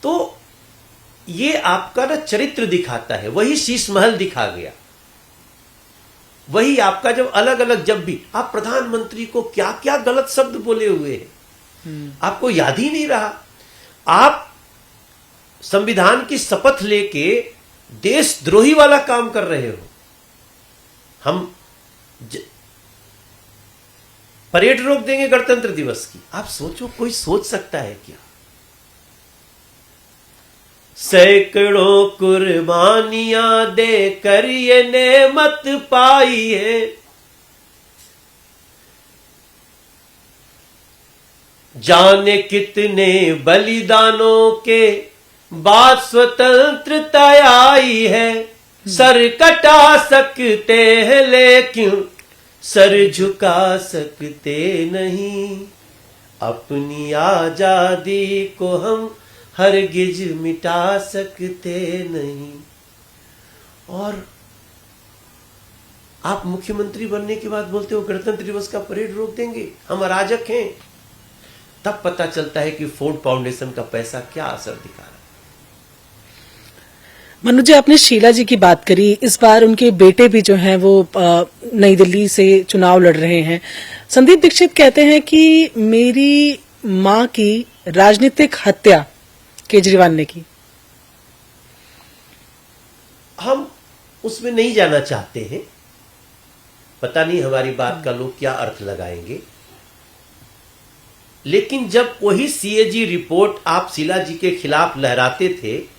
तो ये आपका ना चरित्र दिखाता है। वही शीश महल दिखा गया। वही आपका, जब अलग अलग, जब भी आप प्रधानमंत्री को क्या क्या गलत शब्द बोले हुए हैं, आपको याद ही नहीं रहा। आप संविधान की शपथ लेके देशद्रोही वाला काम कर रहे हो। हम परेड रोक देंगे गणतंत्र दिवस की। आप सोचो, कोई सोच सकता है क्या? सैकड़ों कुर्बानियां देकर ये नेमत पाई है, जाने कितने बलिदानों के बाद स्वतंत्रता आई है। सर कटा सकते हैं लेकिन सर झुका सकते नहीं। अपनी आजादी को हम हरगिज मिटा सकते नहीं। और आप मुख्यमंत्री बनने के बाद बोलते हो गणतंत्र दिवस का परेड रोक देंगे, हम अराजक हैं। तब पता चलता है कि फोर्ड फाउंडेशन का पैसा क्या असर दिखा रहा है। मनोज जी, आपने शीला जी की बात करी। इस बार उनके बेटे भी जो हैं वो नई दिल्ली से चुनाव लड़ रहे हैं। संदीप दीक्षित कहते हैं कि मेरी मां की राजनीतिक हत्या केजरीवाल ने की। हम उसमें नहीं जाना चाहते हैं। पता नहीं हमारी बात का लोग क्या अर्थ लगाएंगे। लेकिन जब वही सीएजी रिपोर्ट आप शीला जी के खिलाफ लहराते थे,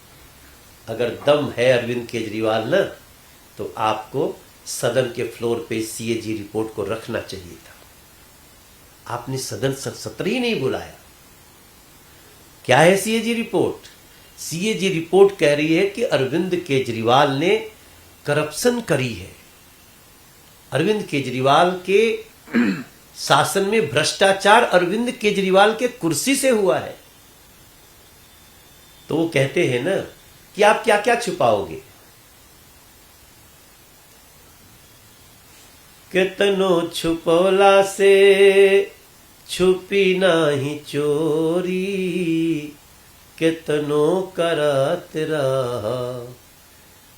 अगर दम है अरविंद केजरीवाल ना, तो आपको सदन के फ्लोर पे सीएजी रिपोर्ट को रखना चाहिए था। आपने सदन सत्र ही नहीं बुलाया। क्या है सीएजी रिपोर्ट? सीएजी रिपोर्ट कह रही है कि अरविंद केजरीवाल ने करप्शन करी है। अरविंद केजरीवाल के शासन में भ्रष्टाचार अरविंद केजरीवाल के कुर्सी से हुआ है। तो वो कहते हैं ना कि आप क्या क्या छुपाओगे। कितनो छुपौला से छुपी नाही चोरी कितनो करत रहा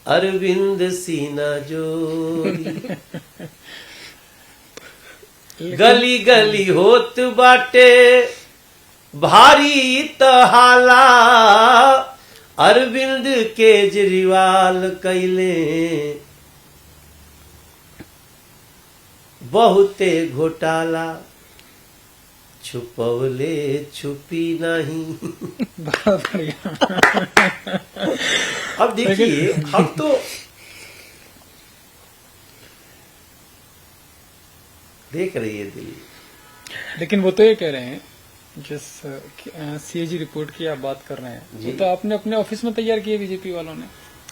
अरविंद सीना जोरी। गली गली होत बाटे भारी तहाला अरविंद केजरीवाल कैले बहुते घोटाला छुपवले छुपी नहीं। बहुत बढ़िया। अब देखिए हम तो देख रही है दिल्ली, लेकिन वो तो ये कह रहे हैं जिस सीएजी रिपोर्ट की आप बात कर रहे हैं जी। वो तो आपने अपने ऑफिस में तैयार की है बीजेपी वालों ने,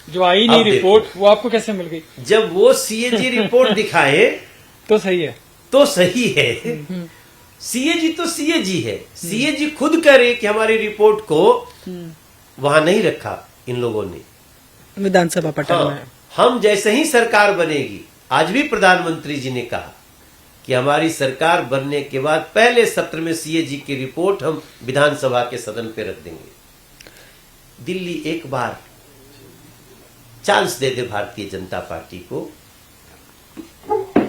जो आई नहीं अब देखो। रिपोर्ट वो आपको कैसे मिल गई? जब वो सीएजी रिपोर्ट दिखाए तो सही है। तो सही है। सीएजी तो सीएजी है, सीएजी खुद करे कि हमारी रिपोर्ट को वहां नहीं रखा इन लोगों ने। विधानसभा पटल में। हाँ, हम जैसे ही सरकार बनेगी, आज भी प्रधानमंत्री जी ने कहा कि हमारी सरकार बनने के बाद पहले सत्र में सीएजी की रिपोर्ट हम विधानसभा के सदन पे रख देंगे। दिल्ली एक बार चांस दे दे भारतीय जनता पार्टी को,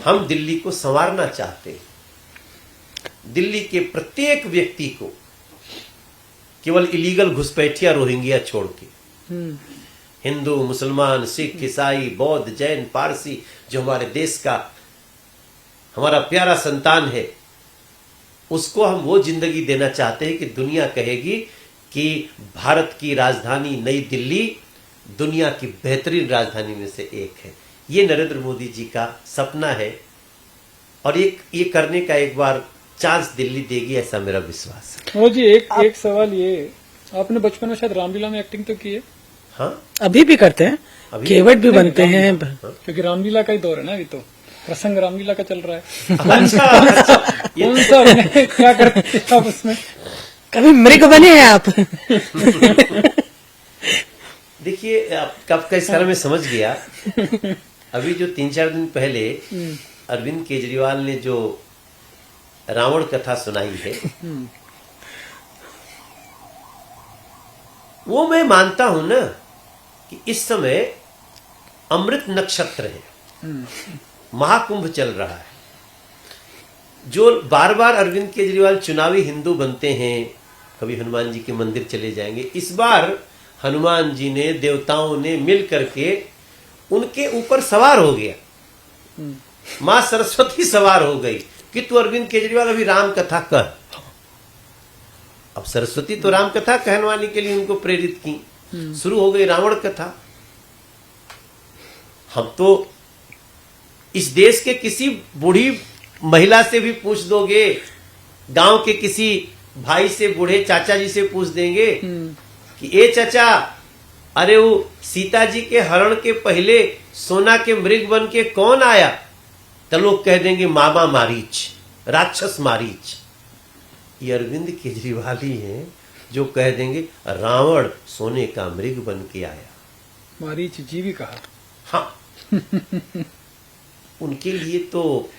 हम दिल्ली को संवारना चाहते हैं। दिल्ली के प्रत्येक व्यक्ति को केवल इलीगल घुसपैठिया रोहिंग्या छोड़ के, हिंदू मुसलमान सिख ईसाई बौद्ध जैन पारसी जो हमारे देश का हमारा प्यारा संतान है, उसको हम वो जिंदगी देना चाहते हैं कि दुनिया कहेगी कि भारत की राजधानी नई दिल्ली दुनिया की बेहतरीन राजधानी में से एक है। ये नरेंद्र मोदी जी का सपना है और ये करने का एक बार चांस दिल्ली देगी, ऐसा मेरा विश्वास है। वो जी एक सवाल ये, आपने बचपन में शायद रामलीला में एक्टिंग तो की है? हाँ, अभी भी करते हैं, अभी केवट भी बनते हैं। क्योंकि रामलीला का ही दौर है ना, अभी तो प्रसंग रामलीला का चल रहा है। अच्छा, कौन सा अभिनय क्या करते हैं आप उसमें? कभी मृग बने हैं आप? देखिए कब का इस कारण में समझ गया। अभी जो 3-4 दिन पहले अरविंद केजरीवाल ने जो रावण कथा सुनाई है, वो मैं मानता हूं ना कि इस समय अमृत नक्षत्र है, महाकुंभ चल रहा है। जो बार बार अरविंद केजरीवाल चुनावी हिंदू बनते हैं, कभी हनुमान जी के मंदिर चले जाएंगे, इस बार हनुमान जी ने देवताओं ने मिल करके उनके ऊपर सवार हो गया। मां सरस्वती सवार हो गई कि तू अरविंद केजरीवाल अभी राम कथा कह। अब सरस्वती तो राम कथा कहनवाने के लिए उनको प्रेरित की, शुरू हो गई रावण कथा। हम तो इस देश के किसी बूढ़ी महिला से भी पूछ दोगे, गांव के किसी भाई से, बूढ़े चाचा जी से पूछ देंगे कि ए चाचा, अरे वो सीता जी के हरण के पहले सोना के मृग बन के कौन आया? तो लोग कह देंगे मामा मारीच, राक्षस मारीच। ये अरविंद केजरीवाल ही हैं जो कह देंगे रावण सोने का मृग बन के आया। मारीच जी भी कहा। हाँ, उनके लिए तो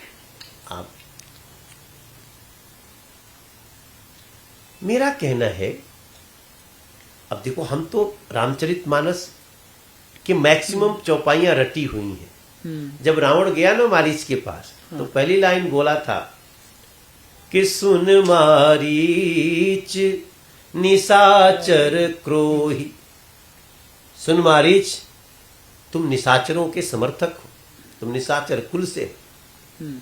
आप, मेरा कहना है, अब देखो हम तो रामचरितमानस के मैक्सिमम चौपाइयां रटी हुई हैं। जब रावण गया ना मारीच के पास, तो पहली लाइन बोला था कि सुन मारीच निशाचर क्रोही। सुन मारीच, तुम निशाचरों के समर्थक हो, तुम निशाचर कुल से हो,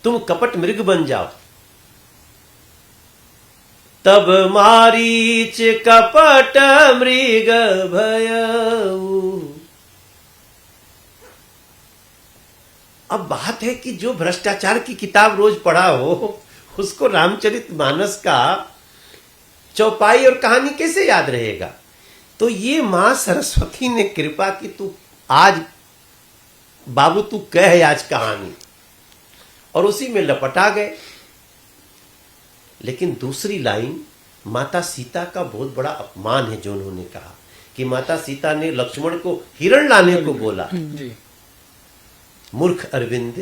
तुम कपट मृग बन जाओ। तब मारीच कपट मृग भयऊ। अब बात है कि जो भ्रष्टाचार की किताब रोज पढ़ा हो, उसको रामचरितमानस का चौपाई और कहानी कैसे याद रहेगा? तो ये मां सरस्वती ने कृपा की, तू आज बाबू तू कह आज कहानी, और उसी में लपटा गए। लेकिन दूसरी लाइन माता सीता का बहुत बड़ा अपमान है जो उन्होंने कहा कि माता सीता ने लक्ष्मण को हिरण लाने को बोला। जी। मूर्ख अरविंद,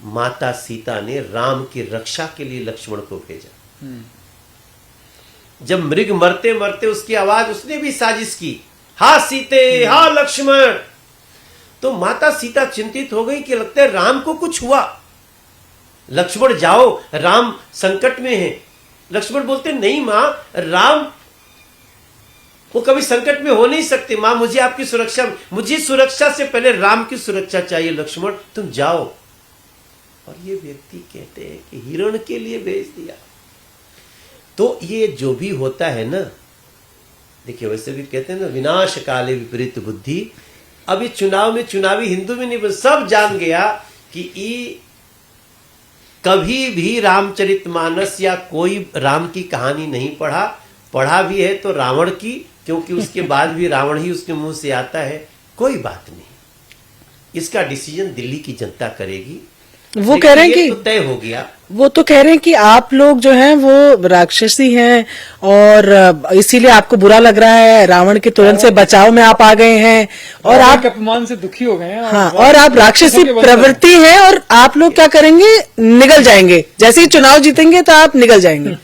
माता सीता ने राम की रक्षा के लिए लक्ष्मण को भेजा। जब मृग मरते मरते उसकी आवाज, उसने भी साजिश की, हा सीते हा लक्ष्मण। तो माता सीता चिंतित हो गई कि लगता है राम को कुछ हुआ। लक्ष्मण जाओ, राम संकट में है। लक्ष्मण बोलते नहीं मां, राम वो कभी संकट में हो नहीं सकते। मां मुझे आपकी सुरक्षा, मुझे सुरक्षा से पहले राम की सुरक्षा चाहिए। लक्ष्मण तुम जाओ। और ये व्यक्ति कहते हैं कि हिरण के लिए भेज दिया। तो ये जो भी होता है ना, देखिए वैसे भी कहते हैं ना, विनाश काले विपरीत बुद्धि। अब ये चुनाव में चुनावी हिंदू में नहीं, सब जान गया कि ये कभी भी रामचरितमानस या कोई राम की कहानी नहीं पढ़ा। पढ़ा भी है तो रावण की, क्योंकि उसके बाद भी रावण ही उसके मुंह से आता है। कोई बात नहीं, इसका डिसीजन दिल्ली की जनता करेगी। वो कह रहे हैं ये कि तो तय हो गया। वो तो कह रहे हैं कि आप लोग जो हैं वो राक्षसी हैं और इसीलिए आपको बुरा लग रहा है, रावण के तुरंत से बचाव में आप आ गए हैं और आप अपमान से दुखी हो गए हैं। हाँ, और आप राक्षसी प्रवृत्ति है और आप लोग क्या करेंगे, निगल जाएंगे। जैसे ही चुनाव जीतेंगे तो आप निगल जाएंगे।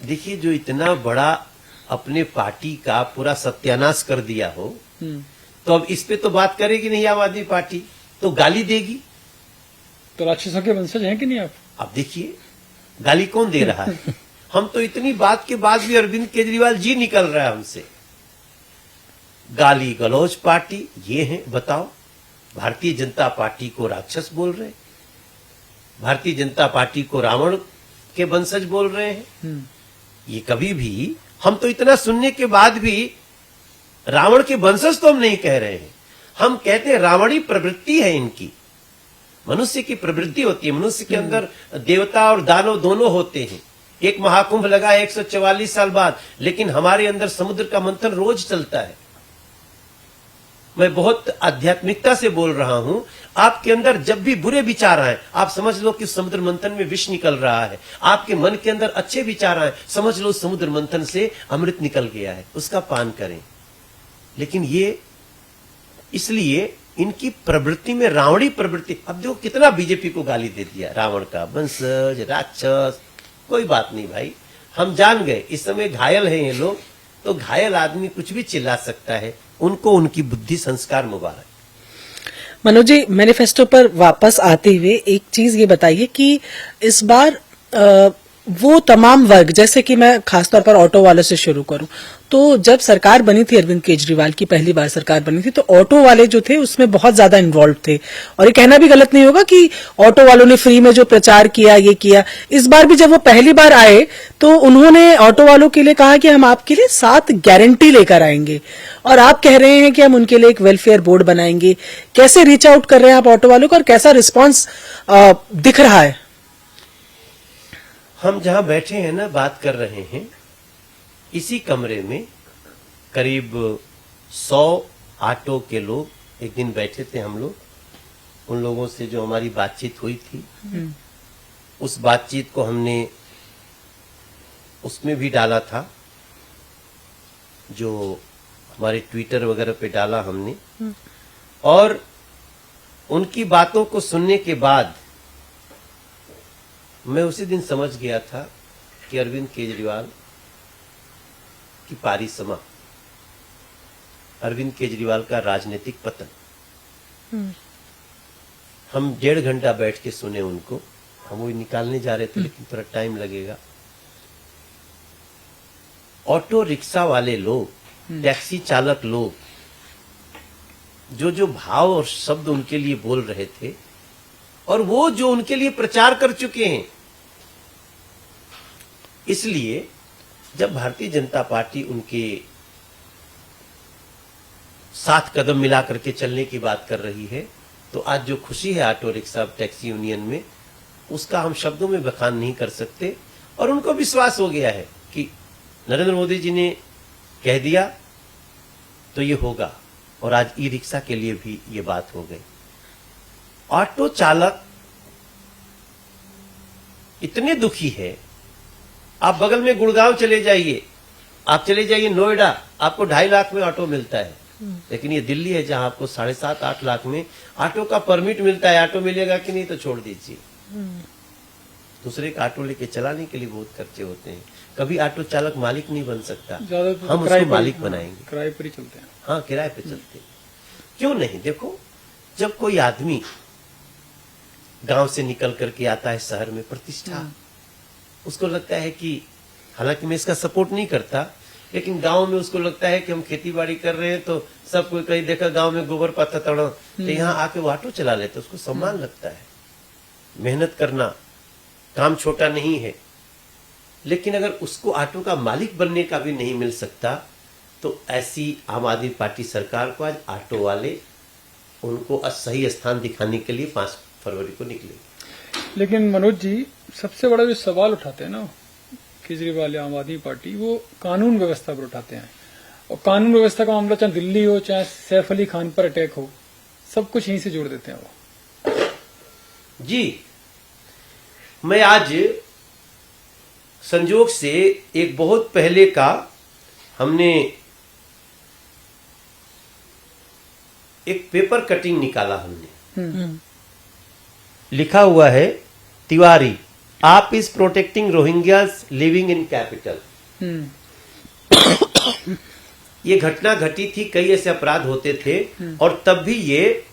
देखिए जो इतना बड़ा अपने पार्टी का पूरा सत्यानाश कर दिया हो, तो अब इस पे तो बात करेगी नहीं आम आदमी पार्टी, तो गाली देगी। तो राक्षसों के वंशज हैं कि नहीं आप? अब देखिए गाली कौन दे रहा है। हम तो इतनी बात के बाद भी अरविंद केजरीवाल जी निकल रहा है हमसे। गाली गलौज पार्टी ये है, बताओ। भारतीय जनता पार्टी को राक्षस बोल रहे हैं, भारतीय जनता पार्टी को रावण के वंशज बोल रहे हैं। ये कभी भी, हम तो इतना सुनने के बाद भी रावण के वंशज तो हम नहीं कह रहे हैं। हम कहते हैं रावणी प्रवृत्ति है इनकी। मनुष्य की प्रवृत्ति होती है, मनुष्य के अंदर देवता और दानव दोनों होते हैं। एक महाकुंभ लगा 144 साल बाद, लेकिन हमारे अंदर समुद्र का मंथन रोज चलता है। मैं बहुत आध्यात्मिकता से बोल रहा हूं। आपके अंदर जब भी बुरे विचार आए, आप समझ लो कि समुद्र मंथन में विष निकल रहा है। आपके मन के अंदर अच्छे विचार आए, समझ लो समुद्र मंथन से अमृत निकल गया है, उसका पान करें। लेकिन ये इसलिए इनकी प्रवृत्ति में रावणी प्रवृत्ति। अब देखो कितना बीजेपी को गाली दे दिया, रावण का वंशज, राक्षस। कोई बात नहीं भाई, हम जान गए इस समय घायल हैं ये लोग। तो घायल आदमी कुछ भी चिल्ला सकता है, उनको उनकी बुद्धि संस्कार मुबारक। मनोज जी, मैनिफेस्टो पर वापस आते हुए एक चीज ये बताइए कि इस बार वो तमाम वर्ग, जैसे कि मैं खासतौर पर ऑटो वालों से शुरू करूं, तो जब सरकार बनी थी, अरविंद केजरीवाल की पहली बार सरकार बनी थी, तो ऑटो वाले जो थे उसमें बहुत ज्यादा इन्वॉल्व थे। और ये कहना भी गलत नहीं होगा कि ऑटो वालों ने फ्री में जो प्रचार किया, ये किया। इस बार भी जब वो पहली बार आए तो उन्होंने ऑटो वालों के लिए कहा कि हम आपके लिए 7 गारंटी लेकर आएंगे, और आप कह रहे हैं कि हम उनके लिए एक वेलफेयर बोर्ड बनाएंगे। कैसे रीच आउट कर रहे हैं आप ऑटो वालों को और कैसा रिस्पॉन्स दिख रहा है? हम जहां बैठे हैं ना, बात कर रहे हैं, इसी कमरे में करीब 100 ऑटो के लोग एक दिन बैठे थे। हम लोग उन लोगों से जो हमारी बातचीत हुई थी, उस बातचीत को हमने उसमें भी डाला था, जो हमारे ट्विटर वगैरह पे डाला हमने। और उनकी बातों को सुनने के बाद मैं उसी दिन समझ गया था कि अरविंद केजरीवाल की पारी समाप्त, अरविंद केजरीवाल का राजनीतिक पतन। हम 1.5 घंटा बैठ के सुने उनको। हम वो निकालने जा रहे थे, लेकिन थोड़ा टाइम लगेगा। ऑटो रिक्शा वाले लोग, टैक्सी चालक लोग, जो भाव और शब्द उनके लिए बोल रहे थे, और वो जो उनके लिए प्रचार कर चुके हैं। इसलिए जब भारतीय जनता पार्टी उनके साथ कदम मिला करके चलने की बात कर रही है, तो आज जो खुशी है ऑटो रिक्शा टैक्सी यूनियन में, उसका हम शब्दों में बखान नहीं कर सकते। और उनको विश्वास हो गया है कि नरेंद्र मोदी जी ने कह दिया तो ये होगा। और आज ई रिक्शा के लिए भी ये बात हो गई। ऑटो चालक इतने दुखी है, आप बगल में गुड़गांव चले जाइए, आप चले जाइए नोएडा, आपको 2.5 लाख में ऑटो मिलता है। लेकिन ये दिल्ली है जहां आपको 7.5-8 लाख में ऑटो का परमिट मिलता है। ऑटो मिलेगा कि नहीं तो छोड़ दीजिए, दूसरे का ऑटो लेके चलाने के लिए बहुत खर्चे होते हैं। कभी ऑटो चालक मालिक नहीं बन सकता, ज्यादातर हम किराए उसको पर- मालिक हाँ, बनाएंगे। किराए पर ही चलते हैं। हाँ, किराए पे चलते हैं। क्यों नहीं? देखो, जब कोई आदमी गांव से निकल करके आता है शहर में, प्रतिष्ठा, उसको लगता है कि, हालांकि मैं इसका सपोर्ट नहीं करता, लेकिन गांव में उसको लगता है कि हम खेती बाड़ी कर रहे हैं तो सब कोई कहीं देखा गांव में गोबर पाता तड़ा, तो यहाँ आके वो ऑटो चला लेते, उसको सम्मान लगता है। मेहनत करना काम छोटा नहीं है, लेकिन अगर उसको ऑटो का मालिक बनने का भी नहीं मिल सकता, तो ऐसी आम आदमी पार्टी सरकार को आज ऑटो वाले उनको सही स्थान दिखाने के लिए 5 फरवरी को निकलेंगे। लेकिन मनोज जी, सबसे बड़ा जो सवाल उठाते हैं ना केजरीवाल या आम आदमी पार्टी, वो कानून व्यवस्था पर उठाते हैं। और कानून व्यवस्था का मामला चाहे दिल्ली हो, चाहे सैफ अली खान पर अटैक हो, सब कुछ यहीं से जोड़ देते हैं वो। जी, मैं आज संजोग से एक बहुत पहले का हमने एक पेपर कटिंग निकाला हमने, लिखा हुआ है तिवारी आप is protecting Rohingyas living in capital. ये घटना घटी थी, कई ऐसे अपराध होते थे और तब भी ये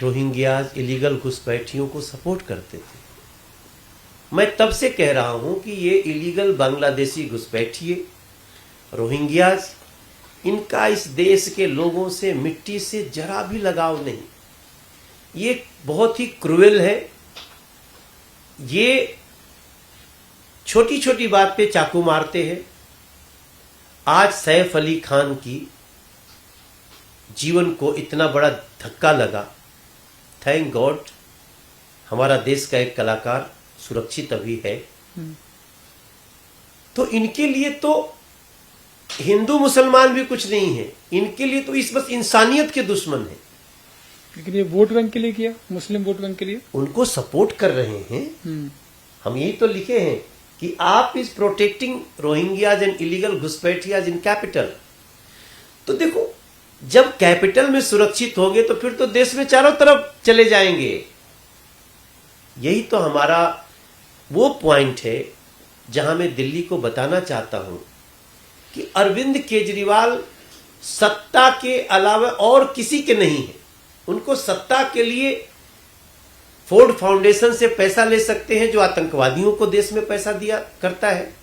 रोहिंग्यास इलीगल घुसपैठियों को सपोर्ट करते थे। मैं तब से कह रहा हूं कि ये इलीगल बांग्लादेशी घुसपैठिए रोहिंग्यास, इनका इस देश के लोगों से मिट्टी से जरा भी लगाव नहीं। ये बहुत ही क्रूएल है। ये छोटी छोटी बात पे चाकू मारते हैं। आज सैफ अली खान की जीवन को इतना बड़ा धक्का लगा, थैंक गॉड हमारा देश का एक कलाकार सुरक्षित अभी है। तो इनके लिए तो हिंदू मुसलमान भी कुछ नहीं है, इनके लिए तो इस बस इंसानियत के दुश्मन है। लेकिन ये वोट बैंक के लिए किया, मुस्लिम वोट बैंक के लिए। उनको सपोर्ट कर रहे हैं। हम यही तो लिखे हैं कि आप is protecting Rohingyas and illegal घुसपैठियाज इन कैपिटल। तो देखो, जब कैपिटल में सुरक्षित होंगे तो फिर तो देश में चारों तरफ चले जाएंगे। यही तो हमारा वो पॉइंट है जहां मैं दिल्ली को बताना चाहता हूं कि अरविंद केजरीवाल सत्ता के अलावा और किसी के नहीं है। उनको सत्ता के लिए फोर्ड फाउंडेशन से पैसा ले सकते हैं जो आतंकवादियों को देश में पैसा दिया करता है।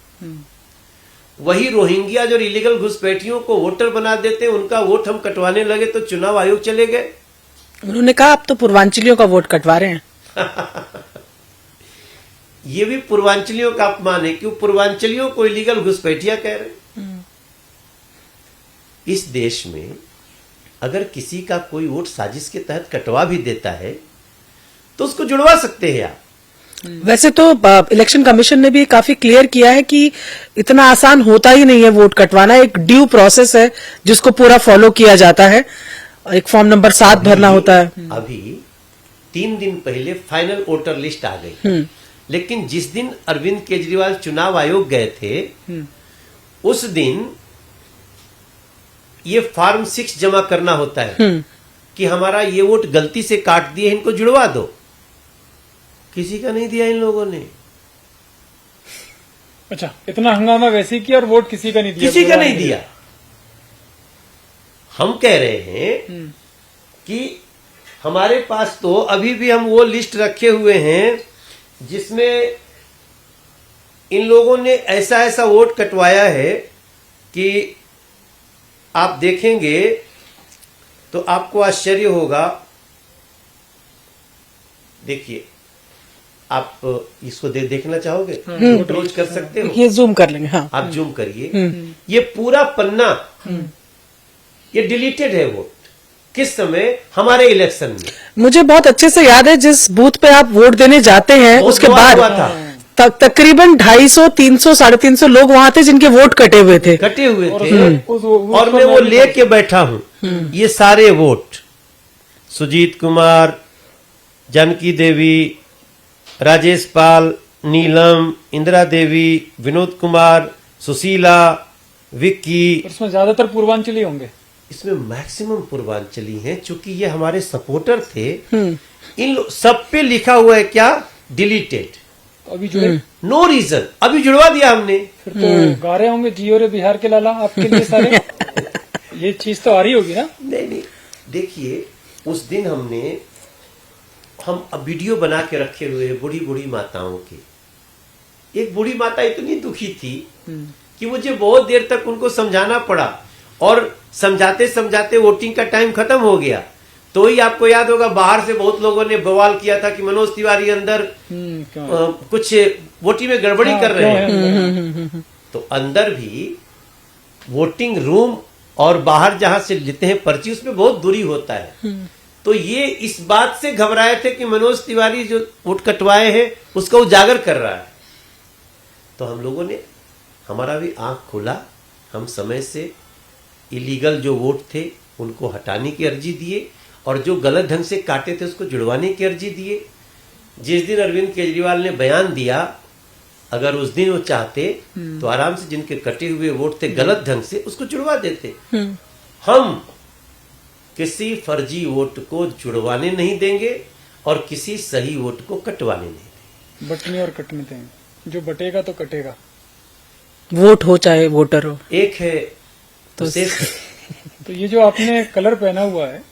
वही रोहिंग्या और इलीगल घुसपैठियों को वोटर बना देते हैं, उनका वोट हम कटवाने लगे तो चुनाव आयोग चले गए। उन्होंने कहा आप तो पूर्वांचलियों का वोट कटवा रहे हैं। ये भी पूर्वांचलियों का अपमान है, क्यों पूर्वांचलियों को इलीगल घुसपैठिया कह रहे हैं। इस देश में अगर किसी का कोई वोट साजिश के तहत कटवा भी देता है तो उसको जुड़वा सकते हैं आप। वैसे तो इलेक्शन कमीशन ने भी काफी क्लियर किया है कि इतना आसान होता ही नहीं है वोट कटवाना, एक ड्यू प्रोसेस है जिसको पूरा फॉलो किया जाता है। एक फॉर्म नंबर 7 भरना होता है। अभी 3 दिन पहले फाइनल वोटर लिस्ट आ गई, लेकिन जिस दिन अरविंद केजरीवाल चुनाव आयोग गए थे उस दिन ये फॉर्म 6 जमा करना होता है कि हमारा ये वोट गलती से काट दिए, इनको जुड़वा दो। किसी का नहीं दिया इन लोगों ने। अच्छा, इतना हंगामा वैसे ही किया और वोट किसी का नहीं दिया। किसी का नहीं दिया। हम कह रहे हैं कि हमारे पास तो अभी भी हम वो लिस्ट रखे हुए हैं जिसमें इन लोगों ने ऐसा ऐसा वोट कटवाया है कि आप देखेंगे तो आपको आश्चर्य होगा। देखिए, आप इसको देखना चाहोगे? क्लोज कर सकते हो? ये जूम कर लेंगे। हाँ, आप जूम करिए। ये पूरा पन्ना ये डिलीटेड है वोट। किस समय? हमारे इलेक्शन में। मुझे बहुत अच्छे से याद है जिस बूथ पे आप वोट देने जाते हैं वो उसके हुआ बाद था। तकरीबन 250, 300, 350 लोग वहां थे जिनके वोट कटे हुए थे। कटे हुए और थे और मैं वो लेके बैठा हूं। ये सारे वोट सुजीत कुमार, जानकी देवी, राजेश पाल, नीलम, इंदिरा देवी, विनोद कुमार, सुशीला, विक्की, और उसमें ज्यादातर पूर्वांचली होंगे। इसमें मैक्सिमम पूर्वांचली हैं। चूंकि ये हमारे सपोर्टर थे, इन सब पे लिखा हुआ है क्या, डिलीटेड, अभी जुड़े नो रीजन। अभी जुड़वा दिया हमने। फिर तो गा रहे होंगे जियो रे बिहार के लाला आपके लिए सारे। ये चीज तो आ रही होगी ना। नहीं, देखिए उस दिन हम अब वीडियो बना के रखे हुए हैं बूढ़ी बूढ़ी माताओं की। एक बूढ़ी माता इतनी दुखी थी कि मुझे बहुत देर तक उनको समझाना पड़ा, और समझाते समझाते वोटिंग का टाइम खत्म हो गया। तो ही आपको याद होगा, बाहर से बहुत लोगों ने बवाल किया था कि मनोज तिवारी अंदर कुछ वोटिंग में गड़बड़ी कर रहे हैं। तो अंदर भी वोटिंग रूम और बाहर जहां से लेते हैं पर्ची, उसमें बहुत दूरी होता है। तो ये इस बात से घबराए थे कि मनोज तिवारी जो वोट कटवाए हैं उसका उजागर कर रहा है। तो हम लोगों ने, हमारा भी आंख खुला, हम समय से इलीगल जो वोट थे उनको हटाने की अर्जी दिए, और जो गलत ढंग से काटे थे उसको जुड़वाने की अर्जी दिए। जिस दिन अरविंद केजरीवाल ने बयान दिया, अगर उस दिन वो चाहते तो आराम से जिनके कटे हुए वोट थे गलत ढंग से, उसको जुड़वा देते। हम किसी फर्जी वोट को जुड़वाने नहीं देंगे और किसी सही वोट को कटवाने नहीं देंगे। बटने और कटने देंगे, जो बटेगा तो कटेगा। वोट हो चाहे वोटर हो। एक है तो तो ये जो आपने कलर पहना हुआ है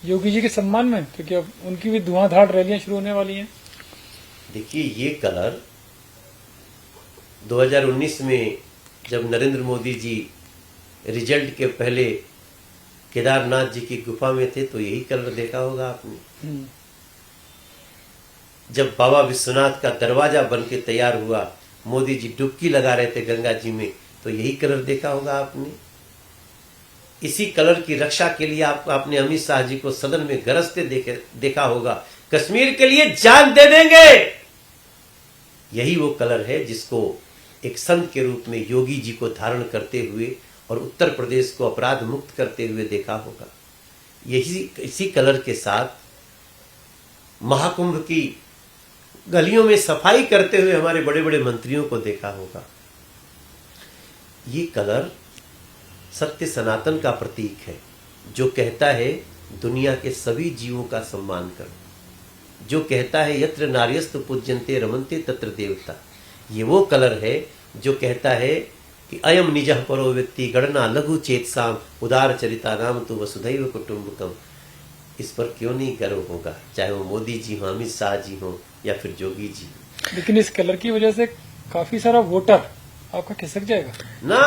योगी जी के सम्मान में, क्योंकि अब उनकी भी धुआंधार रैलियां शुरू होने वाली हैं। देखिए, ये कलर 2019 में जब नरेंद्र मोदी जी रिजल्ट के पहले केदारनाथ जी की गुफा में थे तो यही कलर देखा होगा आपने। जब बाबा विश्वनाथ का दरवाजा बन के तैयार हुआ, मोदी जी डुबकी लगा रहे थे गंगा जी में, तो यही कलर देखा होगा आपने। इसी कलर की रक्षा के लिए आपने अमित शाह जी को सदन में गरजते देखा होगा, कश्मीर के लिए जान दे देंगे। यही वो कलर है जिसको एक संत के रूप में योगी जी को धारण करते हुए और उत्तर प्रदेश को अपराध मुक्त करते हुए देखा होगा। इसी कलर के साथ महाकुंभ की गलियों में सफाई करते हुए हमारे बड़े बड़े मंत्रियों को देखा होगा। ये कलर सत्य सनातन का प्रतीक है, जो कहता है दुनिया के सभी जीवों का सम्मान करो, जो कहता है यत्र नार्यस्तु पूज्यन्ते रमन्ते तत्र देवता। ये वो कलर है जो कहता है कि अयम निजः परो व्यक्ति गणना लघु चेतसाम उदार चरिता नाम तु वसुधैव कुटुम्बकम। इस पर क्यों नहीं गर्व होगा, चाहे वो मोदी जी हो, अमित शाह जी हो या फिर जोगी जी। लेकिन इस कलर की वजह से काफी सारा वोटर आपका खिसक जाएगा। ना,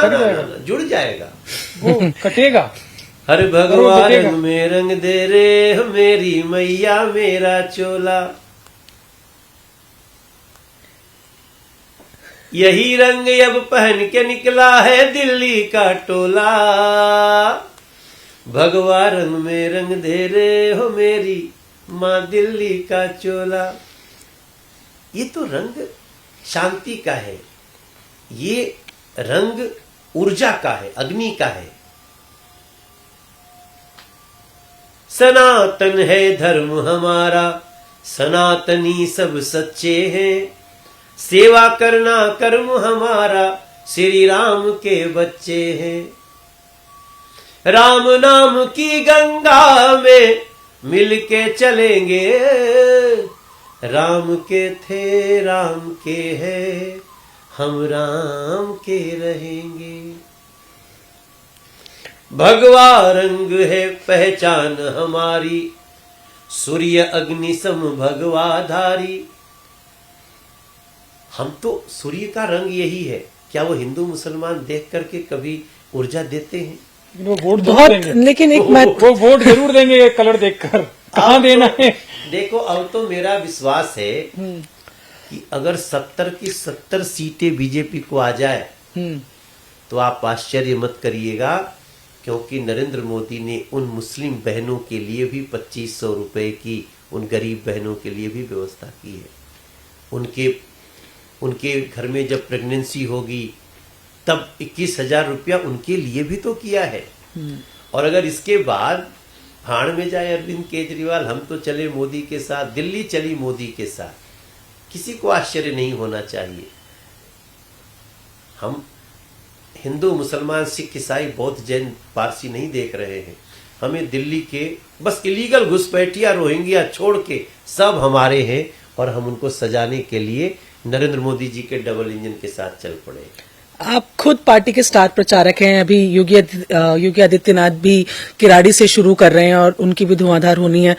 जुड़ जाएगा, वो कटेगा। हर भगवान रंग में रंग दे रे मेरी मैया मेरा चोला, यही रंग अब पहन के निकला है दिल्ली का टोला। भगवा रंग में रंग दे रे हो मेरी माँ दिल्ली का चोला। ये तो रंग शांति का है, ये रंग ऊर्जा का है, अग्नि का है। सनातन है धर्म हमारा, सनातनी सब सच्चे हैं, सेवा करना कर्म हमारा, श्री राम के बच्चे हैं। राम नाम की गंगा में मिलके चलेंगे, राम के थे राम के हैं, हम राम के रहेंगे। भगवा रंग है पहचान हमारी, सूर्य अग्नि सम भगवाधारी। हम तो सूर्य का रंग यही है। क्या वो हिंदू मुसलमान देख करके कभी ऊर्जा देते हैं? वो वोट बहुत, देंगे, लेकिन एक वो वोट जरूर देंगे ये कलर देखकर। कहाँ देना है? देखो, अब तो मेरा विश्वास है कि अगर 70 की 70 सीटें बीजेपी को आ जाए तो आप आश्चर्य मत करिएगा, क्योंकि नरेंद्र मोदी ने उन मुस्लिम बहनों के लिए भी 2500 रुपए की, उन गरीब बहनों के लिए भी व्यवस्था की है। उनके घर में जब प्रेगनेंसी होगी तब 21,000 रुपया उनके लिए भी तो किया है। और अगर इसके बाद भाड़ में जाए अरविंद केजरीवाल, हम तो चले मोदी के साथ, दिल्ली चली मोदी के साथ, किसी को आश्चर्य नहीं होना चाहिए। हम हिंदू, मुसलमान, सिख, ईसाई, बौद्ध, जैन, पारसी नहीं देख रहे हैं। हमें दिल्ली के बस इलीगल घुसपैठिया, रोहिंग्या छोड़ के सब हमारे हैं और हम उनको सजाने के लिए नरेंद्र मोदी जी के डबल इंजन के साथ चल पड़े। आप खुद पार्टी के स्टार प्रचारक हैं। अभी योगी आदित्यनाथ भी किराड़ी से शुरू कर रहे हैं और उनकी भी धुआंधार होनी है।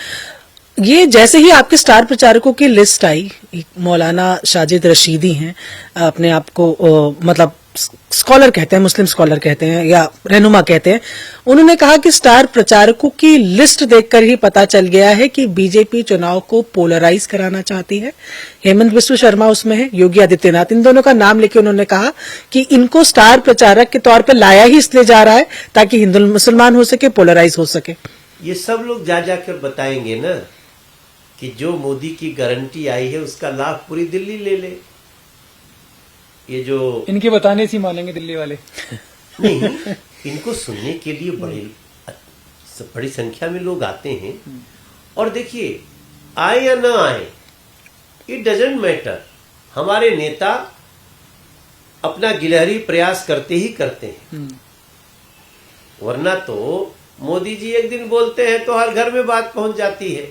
ये जैसे ही आपके स्टार प्रचारकों की लिस्ट आई, एक मौलाना साजिद रशीदी हैं, अपने आप को मतलब स्कॉलर कहते हैं, मुस्लिम स्कॉलर कहते हैं या रहनुमा कहते हैं, उन्होंने कहा कि स्टार प्रचारकों की लिस्ट देखकर ही पता चल गया है कि बीजेपी चुनाव को पोलराइज कराना चाहती है। हेमंत बिस्व शर्मा उसमें है, योगी आदित्यनाथ, इन दोनों का नाम लेके उन्होंने कहा कि इनको स्टार प्रचारक के तौर पर लाया ही इसलिए जा रहा है ताकि हिंदू मुसलमान हो सके, पोलराइज हो सके। ये सब लोग जा जाकर बताएंगे ना कि जो मोदी की गारंटी आई है उसका लाभ पूरी दिल्ली ले ले। ये जो इनके बताने से ही मानेंगे दिल्ली वाले। नहीं, इनको सुनने के लिए बड़ी संख्या में लोग आते हैं। और देखिए, आए या ना आए, इट डजंट मैटर। हमारे नेता अपना गिलहरी प्रयास करते ही करते हैं। वरना तो मोदी जी एक दिन बोलते हैं तो हर घर में बात पहुंच जाती है।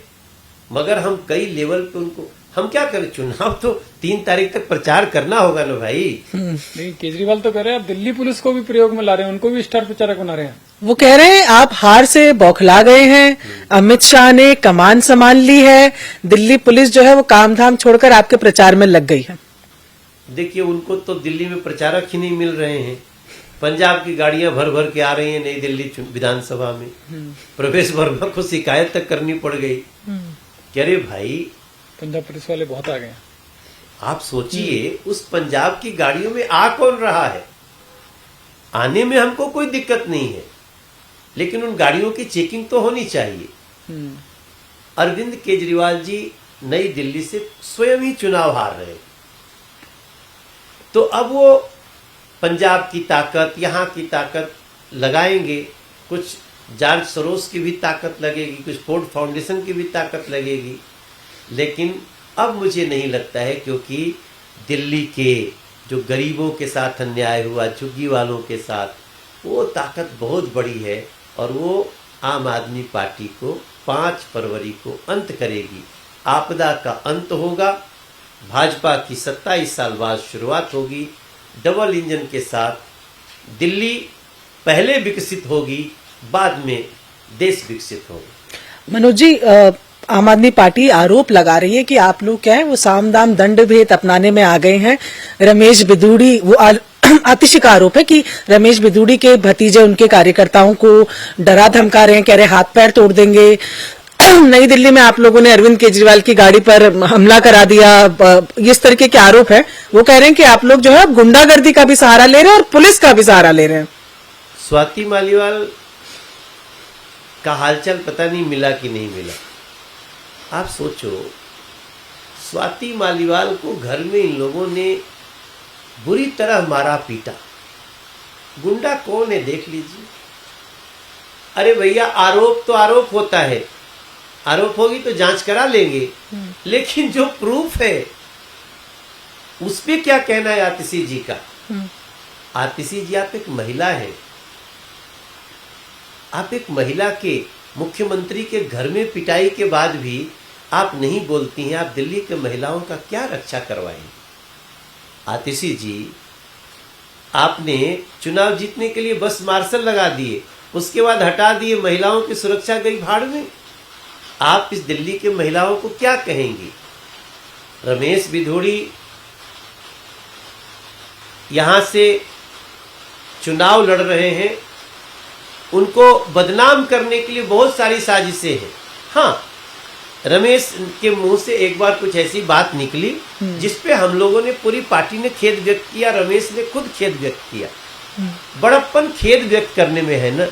मगर हम कई लेवल पे उनको, हम क्या करें, चुनाव तो 3 तारीख तक प्रचार करना होगा ना भाई। लेकिन केजरीवाल तो कह रहे हैं आप दिल्ली पुलिस को भी प्रयोग में ला रहे हैं, उनको भी स्टार प्रचारक बना रहे हैं। वो कह रहे हैं आप हार से बौखला गए हैं, अमित शाह ने कमान संभाल ली है, दिल्ली पुलिस जो है वो काम धाम छोड़कर आपके प्रचार में लग गई है। देखिए, उनको तो दिल्ली में प्रचारक ही नहीं मिल रहे हैं। पंजाब की गाड़ियां भर भर के आ रही हैं नई दिल्ली विधानसभा में। प्रवेश वर्मा को शिकायत तक करनी पड़ गई। कह रहे भाई, पंजाब पुलिस वाले बहुत आ गए हैं। आप सोचिए, उस पंजाब की गाड़ियों में आ कौन रहा है? आने में हमको कोई दिक्कत नहीं है, लेकिन उन गाड़ियों की चेकिंग तो होनी चाहिए। अरविंद केजरीवाल जी नई दिल्ली से स्वयं ही चुनाव हार रहे, तो अब वो पंजाब की ताकत, यहाँ की ताकत लगाएंगे, कुछ जॉर्ज सोरोस की भी ताकत लगेगी, कुछ फोर्ड फाउंडेशन की भी ताकत लगेगी। लेकिन अब मुझे नहीं लगता है, क्योंकि दिल्ली के जो गरीबों के साथ अन्याय हुआ, झुग्गी वालों के साथ, वो ताकत बहुत बड़ी है और वो आम आदमी पार्टी को 5 फरवरी को अंत करेगी। आपदा का अंत होगा, भाजपा की 27 साल बाद शुरुआत होगी। डबल इंजन के साथ दिल्ली पहले विकसित होगी, बाद में देश विकसित होगा। मनोज जी, आम आदमी पार्टी आरोप लगा रही है कि आप लोग क्या है वो साम दाम दंड भेद अपनाने में आ गए हैं। रमेश बिधूड़ी, वो आतिशी का आरोप है कि रमेश बिधूड़ी के भतीजे उनके कार्यकर्ताओं को डरा धमका रहे हैं, कह रहे हाथ पैर तोड़ देंगे। नई दिल्ली में आप लोगों ने अरविंद केजरीवाल की गाड़ी पर हमला करा दिया, इस तरीके के आरोप है। वो कह रहे हैं कि आप लोग जो है गुंडागर्दी का भी सहारा ले रहे हैं और पुलिस का भी सहारा ले रहे हैं। स्वाति मालीवाल का हालचाल पता नहीं मिला कि नहीं मिला। आप सोचो, स्वाति मालीवाल को घर में इन लोगों ने बुरी तरह मारा पीटा। गुंडा कौन है देख लीजिए। अरे भैया, आरोप तो आरोप होता है, आरोप होगी तो जांच करा लेंगे, लेकिन जो प्रूफ है उस पे क्या कहना है आतिशी जी का? आतिशी जी, आप एक महिला है, आप एक महिला के मुख्यमंत्री के घर में पिटाई के बाद भी आप नहीं बोलती हैं। आप दिल्ली के महिलाओं का क्या रक्षा करवाएंगे? आतिशी जी, आपने चुनाव जीतने के लिए बस मार्शल लगा दिए, उसके बाद हटा दिए, महिलाओं की सुरक्षा गई भाड़ में। आप इस दिल्ली के महिलाओं को क्या कहेंगे? रमेश बिधूड़ी यहां से चुनाव लड़ रहे हैं, उनको बदनाम करने के लिए बहुत सारी साजिशें हैं। हाँ, रमेश के मुंह से एक बार कुछ ऐसी बात निकली जिसपे हम लोगों ने, पूरी पार्टी ने खेद व्यक्त किया, रमेश ने खुद खेद व्यक्त किया। बड़प्पन खेद व्यक्त करने में है ना।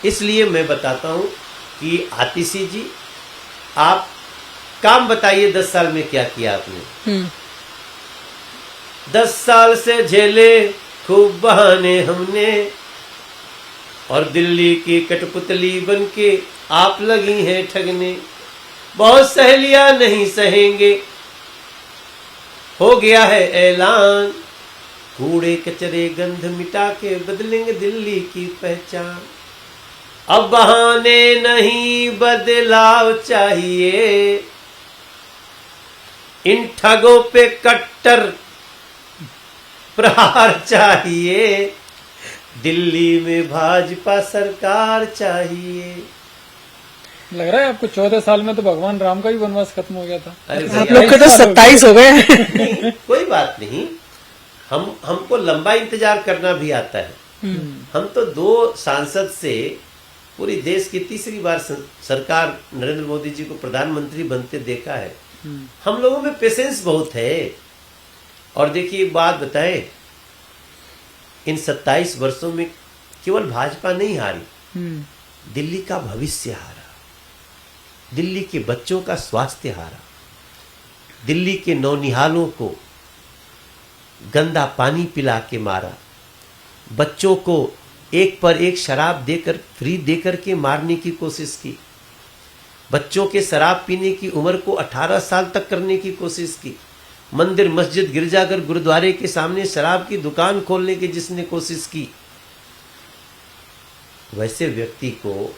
इसलिए मैं बताता हूं कि आतिशी जी, आप काम बताइए 10 साल में क्या किया आपने। 10 साल से झेले खूब बहाने हमने, और दिल्ली की कठपुतली बनके आप लगी हैं ठगने। बहुत सहेलियां नहीं सहेंगे, हो गया है ऐलान, कूड़े कचरे गंध मिटा के बदलेंगे दिल्ली की पहचान। अब बहाने नहीं बदलाव चाहिए, इन ठगों पे कट्टर प्रहार चाहिए, दिल्ली में भाजपा सरकार चाहिए। लग रहा है आपको 14 साल में तो भगवान राम का भी वनवास खत्म हो गया था। अरे आप भैया, लोग के तो 27 हो गए नहीं, कोई बात नहीं, हमको लंबा इंतजार करना भी आता है। हम तो 2 सांसद से पूरी देश की तीसरी बार सरकार नरेंद्र मोदी जी को प्रधानमंत्री बनते देखा है। हम लोगों में पेशेंस बहुत है। और देखिए एक बात बताए, इन 27 वर्षों में केवल भाजपा नहीं हारी, दिल्ली का भविष्य हारा, दिल्ली के बच्चों का स्वास्थ्य हारा, दिल्ली के नौनिहालों को गंदा पानी पिला के मारा, बच्चों को एक पर एक शराब देकर फ्री देकर के मारने की कोशिश की, बच्चों के शराब पीने की उम्र को 18 साल तक करने की कोशिश की, मंदिर मस्जिद गिरजाघर गुरुद्वारे के सामने शराब की दुकान खोलने की जिसने कोशिश की, वैसे व्यक्ति को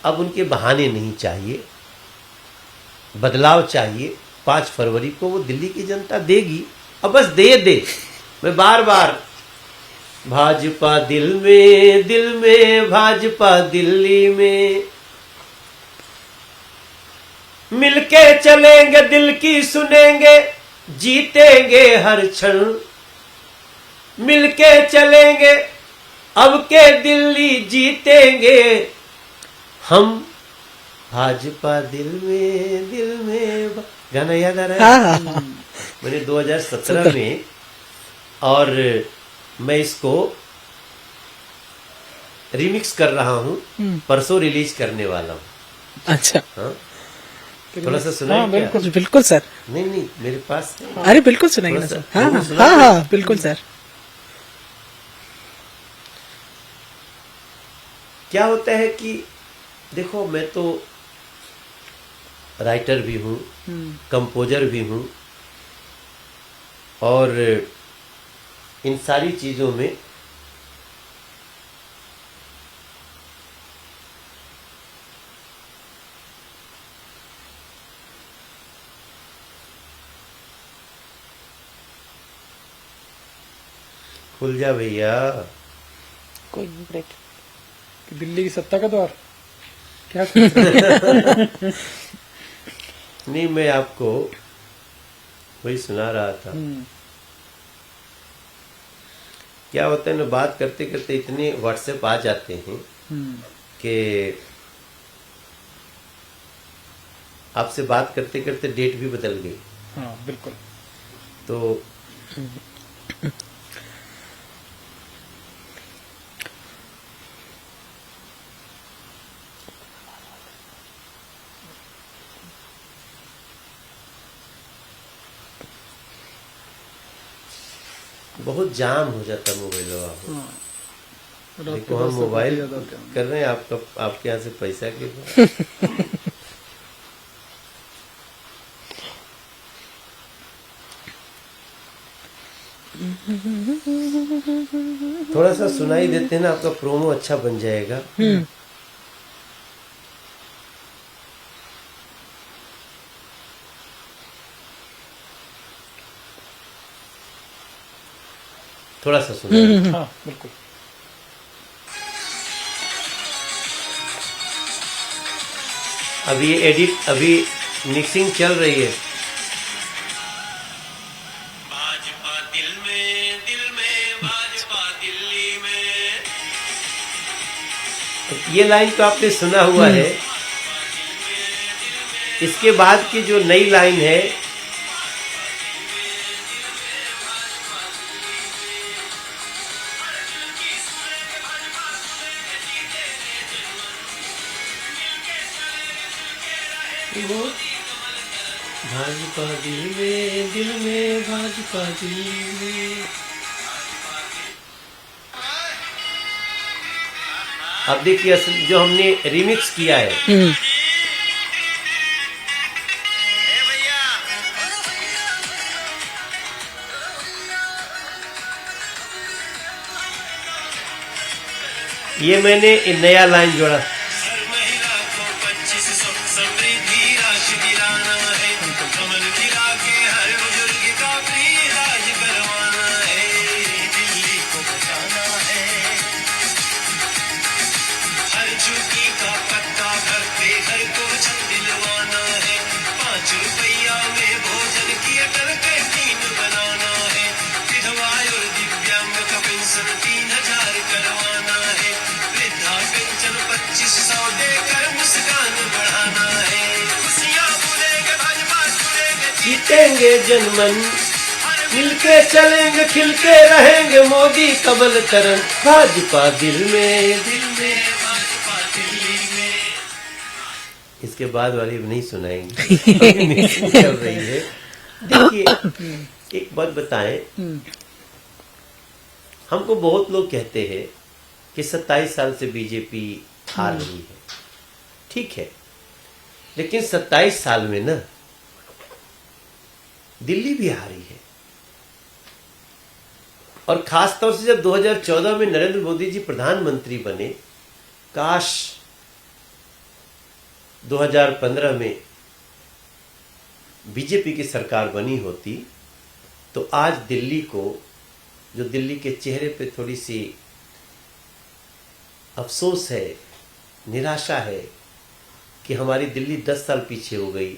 अब उनके बहाने नहीं चाहिए, बदलाव चाहिए। 5 फरवरी को वो दिल्ली की जनता देगी, अब बस दे। मैं बार बार भाजपा दिल में भाजपा दिल्ली में, मिलके चलेंगे दिल की सुनेंगे, जीतेंगे हर क्षण, मिलके चलेंगे अब के दिल्ली जीतेंगे हम, भाजपा दिल में गाना याद आ रहा है? हाँ। मैंने 2017 में, और मैं इसको रिमिक्स कर रहा हूँ, परसों रिलीज करने वाला हूँ। अच्छा, हाँ, थोड़ा सा सुना हाँ, क्या? बिल्कुल सर। नहीं मेरे पास है। अरे बिल्कुल सुनाइए ना थोड़ा सर। सा हाँ दोनों सुना हाँ दो। हाँ, बिल्कुल सर। क्या होता है कि देखो, मैं तो राइटर भी हूँ, कंपोजर भी हूँ, और इन सारी चीजों में खुल जा भैया। कोई नहीं, ब्रेक। कि दिल्ली की सत्ता का द्वार क्या सोच रहे हैं? नहीं, मैं आपको वही सुना रहा था। क्या होता है ना, बात करते करते इतने व्हाट्सएप आ जाते हैं कि आपसे बात करते करते डेट भी बदल गई। हाँ बिल्कुल। तो बहुत जाम हो जाता मोबाइल। देखो, हम मोबाइल कर रहे हैं, आपके यहाँ से पैसा के थोड़ा सा सुनाई देते हैं ना, आपका प्रोमो अच्छा बन जाएगा। थोड़ा सा सुनाइए। हाँ बिल्कुल। अभी एडिट, अभी मिक्सिंग चल रही है। भाजपा दिल में भाजपा दिल्ली में, ये लाइन तो आपने सुना हुआ है। इसके बाद की जो नई लाइन है, भाजपा दिल में भाजपा दिल में। अब देखिए, असल जो हमने रिमिक्स किया है, ये मैंने एक नया लाइन जोड़ा। हर महिला को 2500 समृद्धि राशि दिलाना है, कमल खिला के हर बुजुर्ग का फ्री इलाज करवाना है, दिल्ली को बचाना है। हर झुग्गी का पत्ता भरते घर को छत दिलवाना है, 5 रुपया में भोजन की अटल कैंटीन बनाना है, विधवा और दिव्यांग का पेंशन 3000 करवाना है, वृद्धा पेंशन 2500 देकर मुस्कान बढ़ाना है। खुशियाँ भूलेंगे भाजपा जुड़ेंगे जीतेंगे जनमन, मिलके चलेंगे खिलके रहेंगे मोदी कमल तरन, भाजपा दिल में। भाजपा दिल्ली में। इसके बाद वाली नहीं सुनाएंगे, अभी मीटिंग चल रही है। देखिए एक बात बताएं, हमको बहुत लोग कहते हैं कि 27 साल से बीजेपी हार रही है। ठीक है, लेकिन 27 साल में ना दिल्ली भी हारी है। और खास तौर से जब 2014 में नरेंद्र मोदी जी प्रधानमंत्री बने, काश 2015 में बीजेपी की सरकार बनी होती तो आज दिल्ली को, जो दिल्ली के चेहरे पे थोड़ी सी अफसोस है, निराशा है कि हमारी दिल्ली 10 साल पीछे हो गई,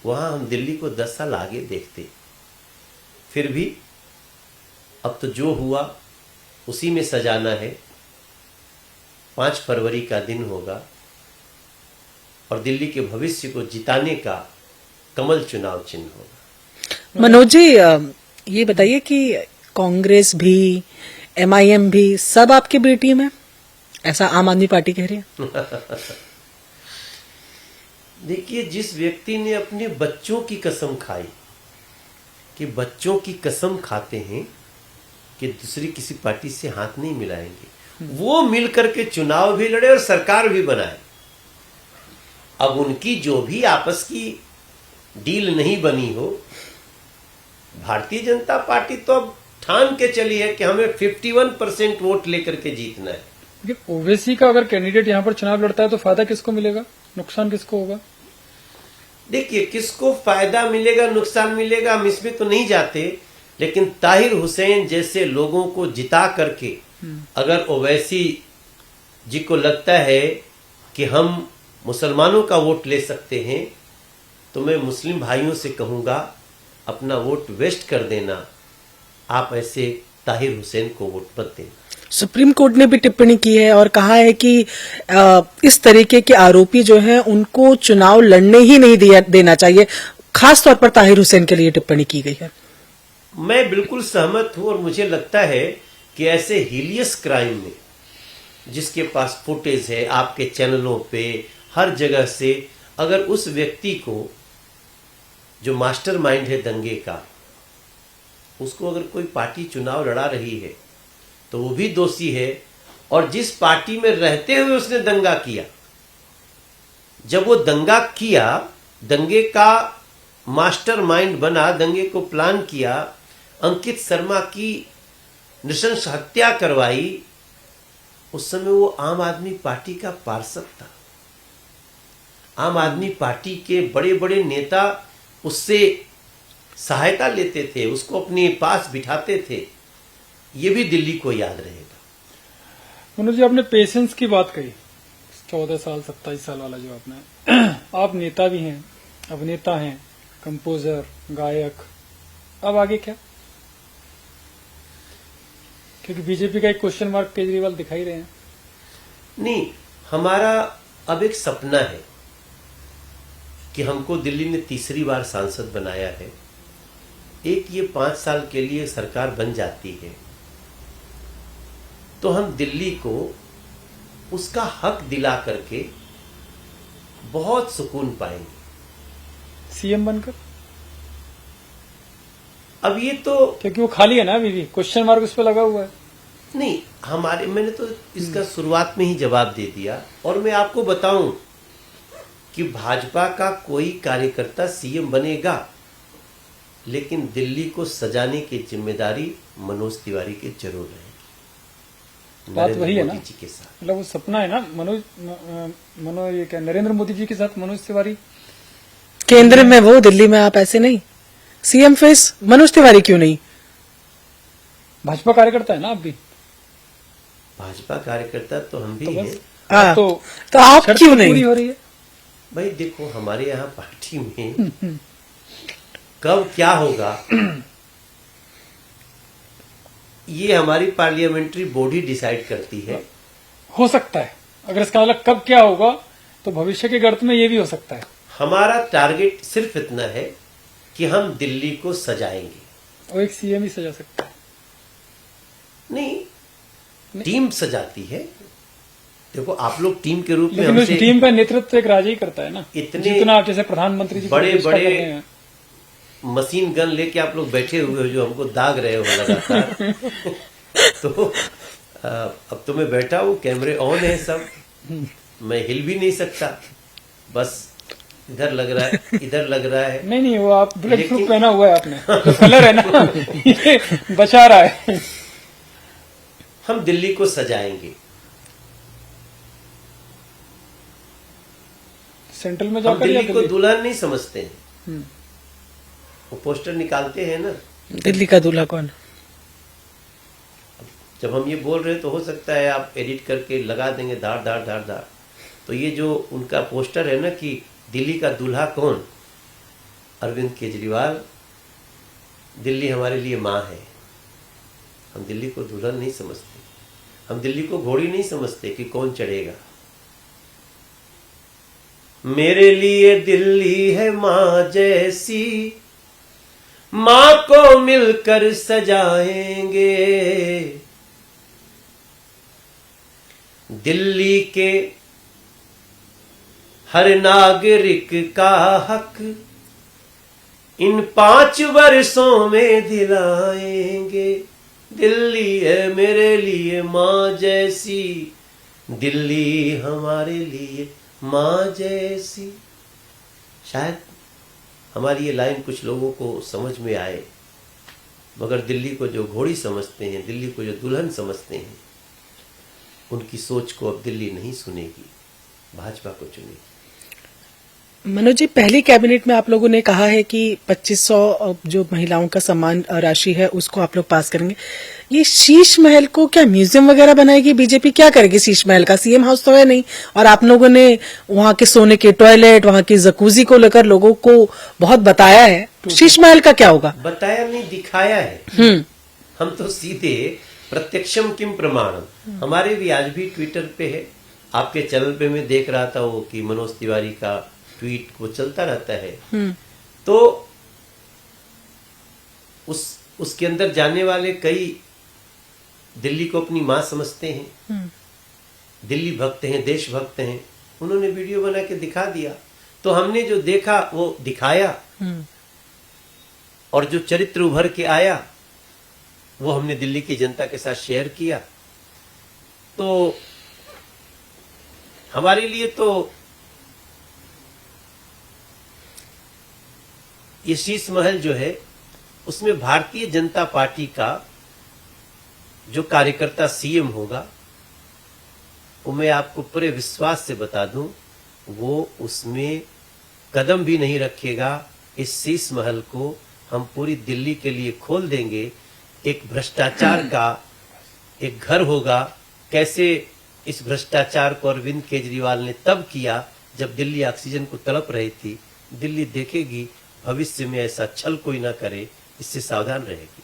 वहां हम दिल्ली को 10 साल आगे देखते। फिर भी अब तो जो हुआ उसी में सजाना है। 5 फरवरी का दिन होगा और दिल्ली के भविष्य को जिताने का कमल चुनाव चिन्ह होगा। मनोज जी, ये बताइए कि कांग्रेस भी, MIM भी, सब आपकी बी टीम है, ऐसा आम आदमी पार्टी कह रही है। देखिए, जिस व्यक्ति ने अपने बच्चों की कसम खाई कि बच्चों की कसम खाते हैं कि दूसरी किसी पार्टी से हाथ नहीं मिलाएंगे, वो मिलकर के चुनाव भी लड़े और सरकार भी बनाए। अब उनकी जो भी आपस की डील नहीं बनी हो, भारतीय जनता पार्टी तो अब ठान के चली है कि हमें 51% वोट लेकर के जीतना है। लेकिन ओवैसी का अगर कैंडिडेट यहाँ पर चुनाव लड़ता है तो फायदा किसको मिलेगा, नुकसान किसको होगा? देखिए, किसको फायदा मिलेगा नुकसान मिलेगा हम इसमें तो नहीं जाते, लेकिन ताहिर हुसैन जैसे लोगों को जिता करके अगर ओवैसी जी को लगता है कि हम मुसलमानों का वोट ले सकते हैं, तो मैं मुस्लिम भाइयों से कहूंगा अपना वोट वेस्ट कर देना, आप ऐसे ताहिर हुसैन को वोट मत देना। सुप्रीम कोर्ट ने भी टिप्पणी की है और कहा है कि इस तरीके के आरोपी जो हैं उनको चुनाव लड़ने ही नहीं देना चाहिए। खास तौर पर ताहिर हुसैन के लिए टिप्पणी की गई है। मैं बिल्कुल सहमत हूं और मुझे लगता है कि ऐसे हीलियस क्राइम में, जिसके पास फुटेज है आपके चैनलों पे हर जगह से, अगर उस व्यक्ति को जो मास्टरमाइंड है दंगे का, उसको अगर कोई पार्टी चुनाव लड़ा रही है तो वो भी दोषी है। और जिस पार्टी में रहते हुए उसने दंगा किया, जब वो दंगा किया, दंगे का मास्टरमाइंड बना, दंगे को प्लान किया, अंकित शर्मा की नृशंस हत्या करवाई, उस समय वो आम आदमी पार्टी का पार्षद था। आम आदमी पार्टी के बड़े बड़े नेता उससे सहायता लेते थे, उसको अपने पास बिठाते थे। ये भी दिल्ली को याद रहेगा। मनोज जी, आपने पेशेंस की बात कही, 14 साल 27 साल वाला जो आपने आप नेता भी हैं, अभिनेता हैं, कंपोजर, गायक, अब आगे क्या? क्योंकि बीजेपी का एक क्वेश्चन मार्क केजरीवाल दिखाई रहे हैं। नहीं, हमारा अब एक सपना है कि हमको दिल्ली ने तीसरी बार सांसद बनाया है। एक ये 5 साल के लिए सरकार बन जाती है तो हम दिल्ली को उसका हक दिला करके बहुत सुकून पाएंगे। सीएम बनकर? अब ये तो क्योंकि वो खाली है ना, अभी भी क्वेश्चन मार्क उस पर लगा हुआ है। नहीं, मैंने तो इसका शुरुआत में ही जवाब दे दिया। और मैं आपको बताऊं कि भाजपा का कोई कार्यकर्ता सीएम बनेगा, लेकिन दिल्ली को सजाने की जिम्मेदारी मनोज तिवारी की जरूर रहेगी। बात नरेंद्र वही है मोदी ना। जी के साथ। मतलब वो सपना है ना मनोज ये क्या नरेंद्र मोदी जी के साथ मनोज तिवारी। केंद्र में वो, दिल्ली में आप, ऐसे नहीं। सीएम फेस मनोज तिवारी क्यों नहीं? भाजपा कार्यकर्ता है ना आप भी, भाजपा कार्यकर्ता तो हम भी तो हैं। बस हाँ, तो आप शर्त क्यों तो नहीं? पूरी हो रही है। भाई देखो, हमारे यहाँ पार्टी में कब क्या होगा ये हमारी पार्लियामेंट्री बॉडी डिसाइड करती है। हो सकता है, अगर इसका मतलब कब क्या होगा तो भविष्य के गर्त में ये भी हो सकता है। हमारा टारगेट सिर्फ इतना है कि हम दिल्ली को सजाएंगे। और एक सीएम ही सजा सकता है। नहीं, टीम सजाती है। देखो, आप लोग टीम के रूप में लेकिन उस हमसे टीम का नेतृत्व एक राजा ही करता है ना। इतने जितना आप जैसे प्रधानमंत्री जी की बड़े प्रतिष्ठा बड़े कर रहे हैं। मशीन गन लेके आप लोग बैठे हुए हो जो हमको दाग रहे हो लगातार। तो अब तो मैं बैठा हूँ, कैमरे ऑन है सब, मैं हिल भी नहीं सकता। बस इधर लग रहा है, इधर लग रहा है। नहीं, वो आप बुलेट प्रूफ लेकिन- पहना हुआ है आपने, जो कलर है ना ये बचा रहा है। हम दिल्ली को सजाएंगे। सेंट्रल में हम जाकर या दिल्ली को दिल्ली? दुल्हन नहीं समझते हैं। हम्म। वो पोस्टर निकालते हैं ना, दिल्ली का दूल्हा कौन? जब हम ये बोल रहे हैं तो हो सकता है आप एडिट करके लगा देंगे धार धार धार धार। तो ये जो उनका पोस्टर है ना कि दिल्ली का दूल्हा कौन, अरविंद केजरीवाल। दिल्ली हमारे लिए माँ है। हम दिल्ली को दुल्हन नहीं समझते। हम दिल्ली को घोड़ी नहीं समझते कि कौन चढ़ेगा। मेरे लिए दिल्ली है माँ जैसी, माँ को मिलकर सजाएंगे। दिल्ली के हर नागरिक का हक इन 5 वर्षों में दिलाएंगे। दिल्ली है मेरे लिए माँ जैसी, दिल्ली हमारे लिए माँ जैसी। शायद हमारी ये लाइन कुछ लोगों को समझ में आए, मगर दिल्ली को जो घोड़ी समझते हैं, दिल्ली को जो दुल्हन समझते हैं, उनकी सोच को अब दिल्ली नहीं सुनेगी, भाजपा को चुनेगी। मनोज जी, पहली कैबिनेट में आप लोगों ने कहा है कि 2500 जो महिलाओं का सम्मान राशि है उसको आप लोग पास करेंगे। ये शीश महल को क्या म्यूजियम वगैरह बनाएगी बीजेपी? क्या करेगी शीश महल का? सीएम हाउस तो है नहीं, और आप लोगों ने वहां के सोने के टॉयलेट, वहां की जकूजी को लेकर लोगों को बहुत बताया है। शीश महल का क्या होगा? बताया नहीं, दिखाया है। हम तो सीधे प्रत्यक्षम किम प्रमाणम। हमारे भी आज भी ट्विटर पे है, आपके चैनल पे मैं देख रहा था वो कि मनोज तिवारी का ट्वीट वो चलता रहता है। तो उसके अंदर जाने वाले कई दिल्ली को अपनी माँ समझते हैं, दिल्ली भक्त हैं, देशभक्त हैं। उन्होंने वीडियो बना के दिखा दिया। तो हमने जो देखा वो दिखाया, और जो चरित्र उभर के आया वो हमने दिल्ली की जनता के साथ शेयर किया। तो हमारे लिए तो ये शीश महल जो है उसमें भारतीय जनता पार्टी का जो कार्यकर्ता सीएम होगा, वो मैं आपको पूरे विश्वास से बता दूं, वो उसमें कदम भी नहीं रखेगा। इस शीश महल को हम पूरी दिल्ली के लिए खोल देंगे। एक भ्रष्टाचार का एक घर होगा। कैसे इस भ्रष्टाचार को अरविंद केजरीवाल ने तब किया जब दिल्ली ऑक्सीजन को तड़प रही थी। दिल्ली देखेगी, भविष्य में ऐसा छल कोई ना करे, इससे सावधान रहेगी।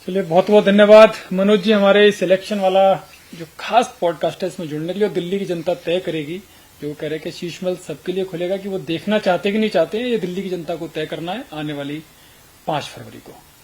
चलिए, बहुत बहुत धन्यवाद मनोज जी, हमारे सिलेक्शन वाला जो खास पॉडकास्ट है इसमें जुड़ने के लिए। दिल्ली की जनता तय करेगी, जो कह रहे कि शीश महल सबके लिए खुलेगा, कि वो देखना चाहते कि नहीं चाहते, ये दिल्ली की जनता को तय करना है आने वाली 5 फरवरी को।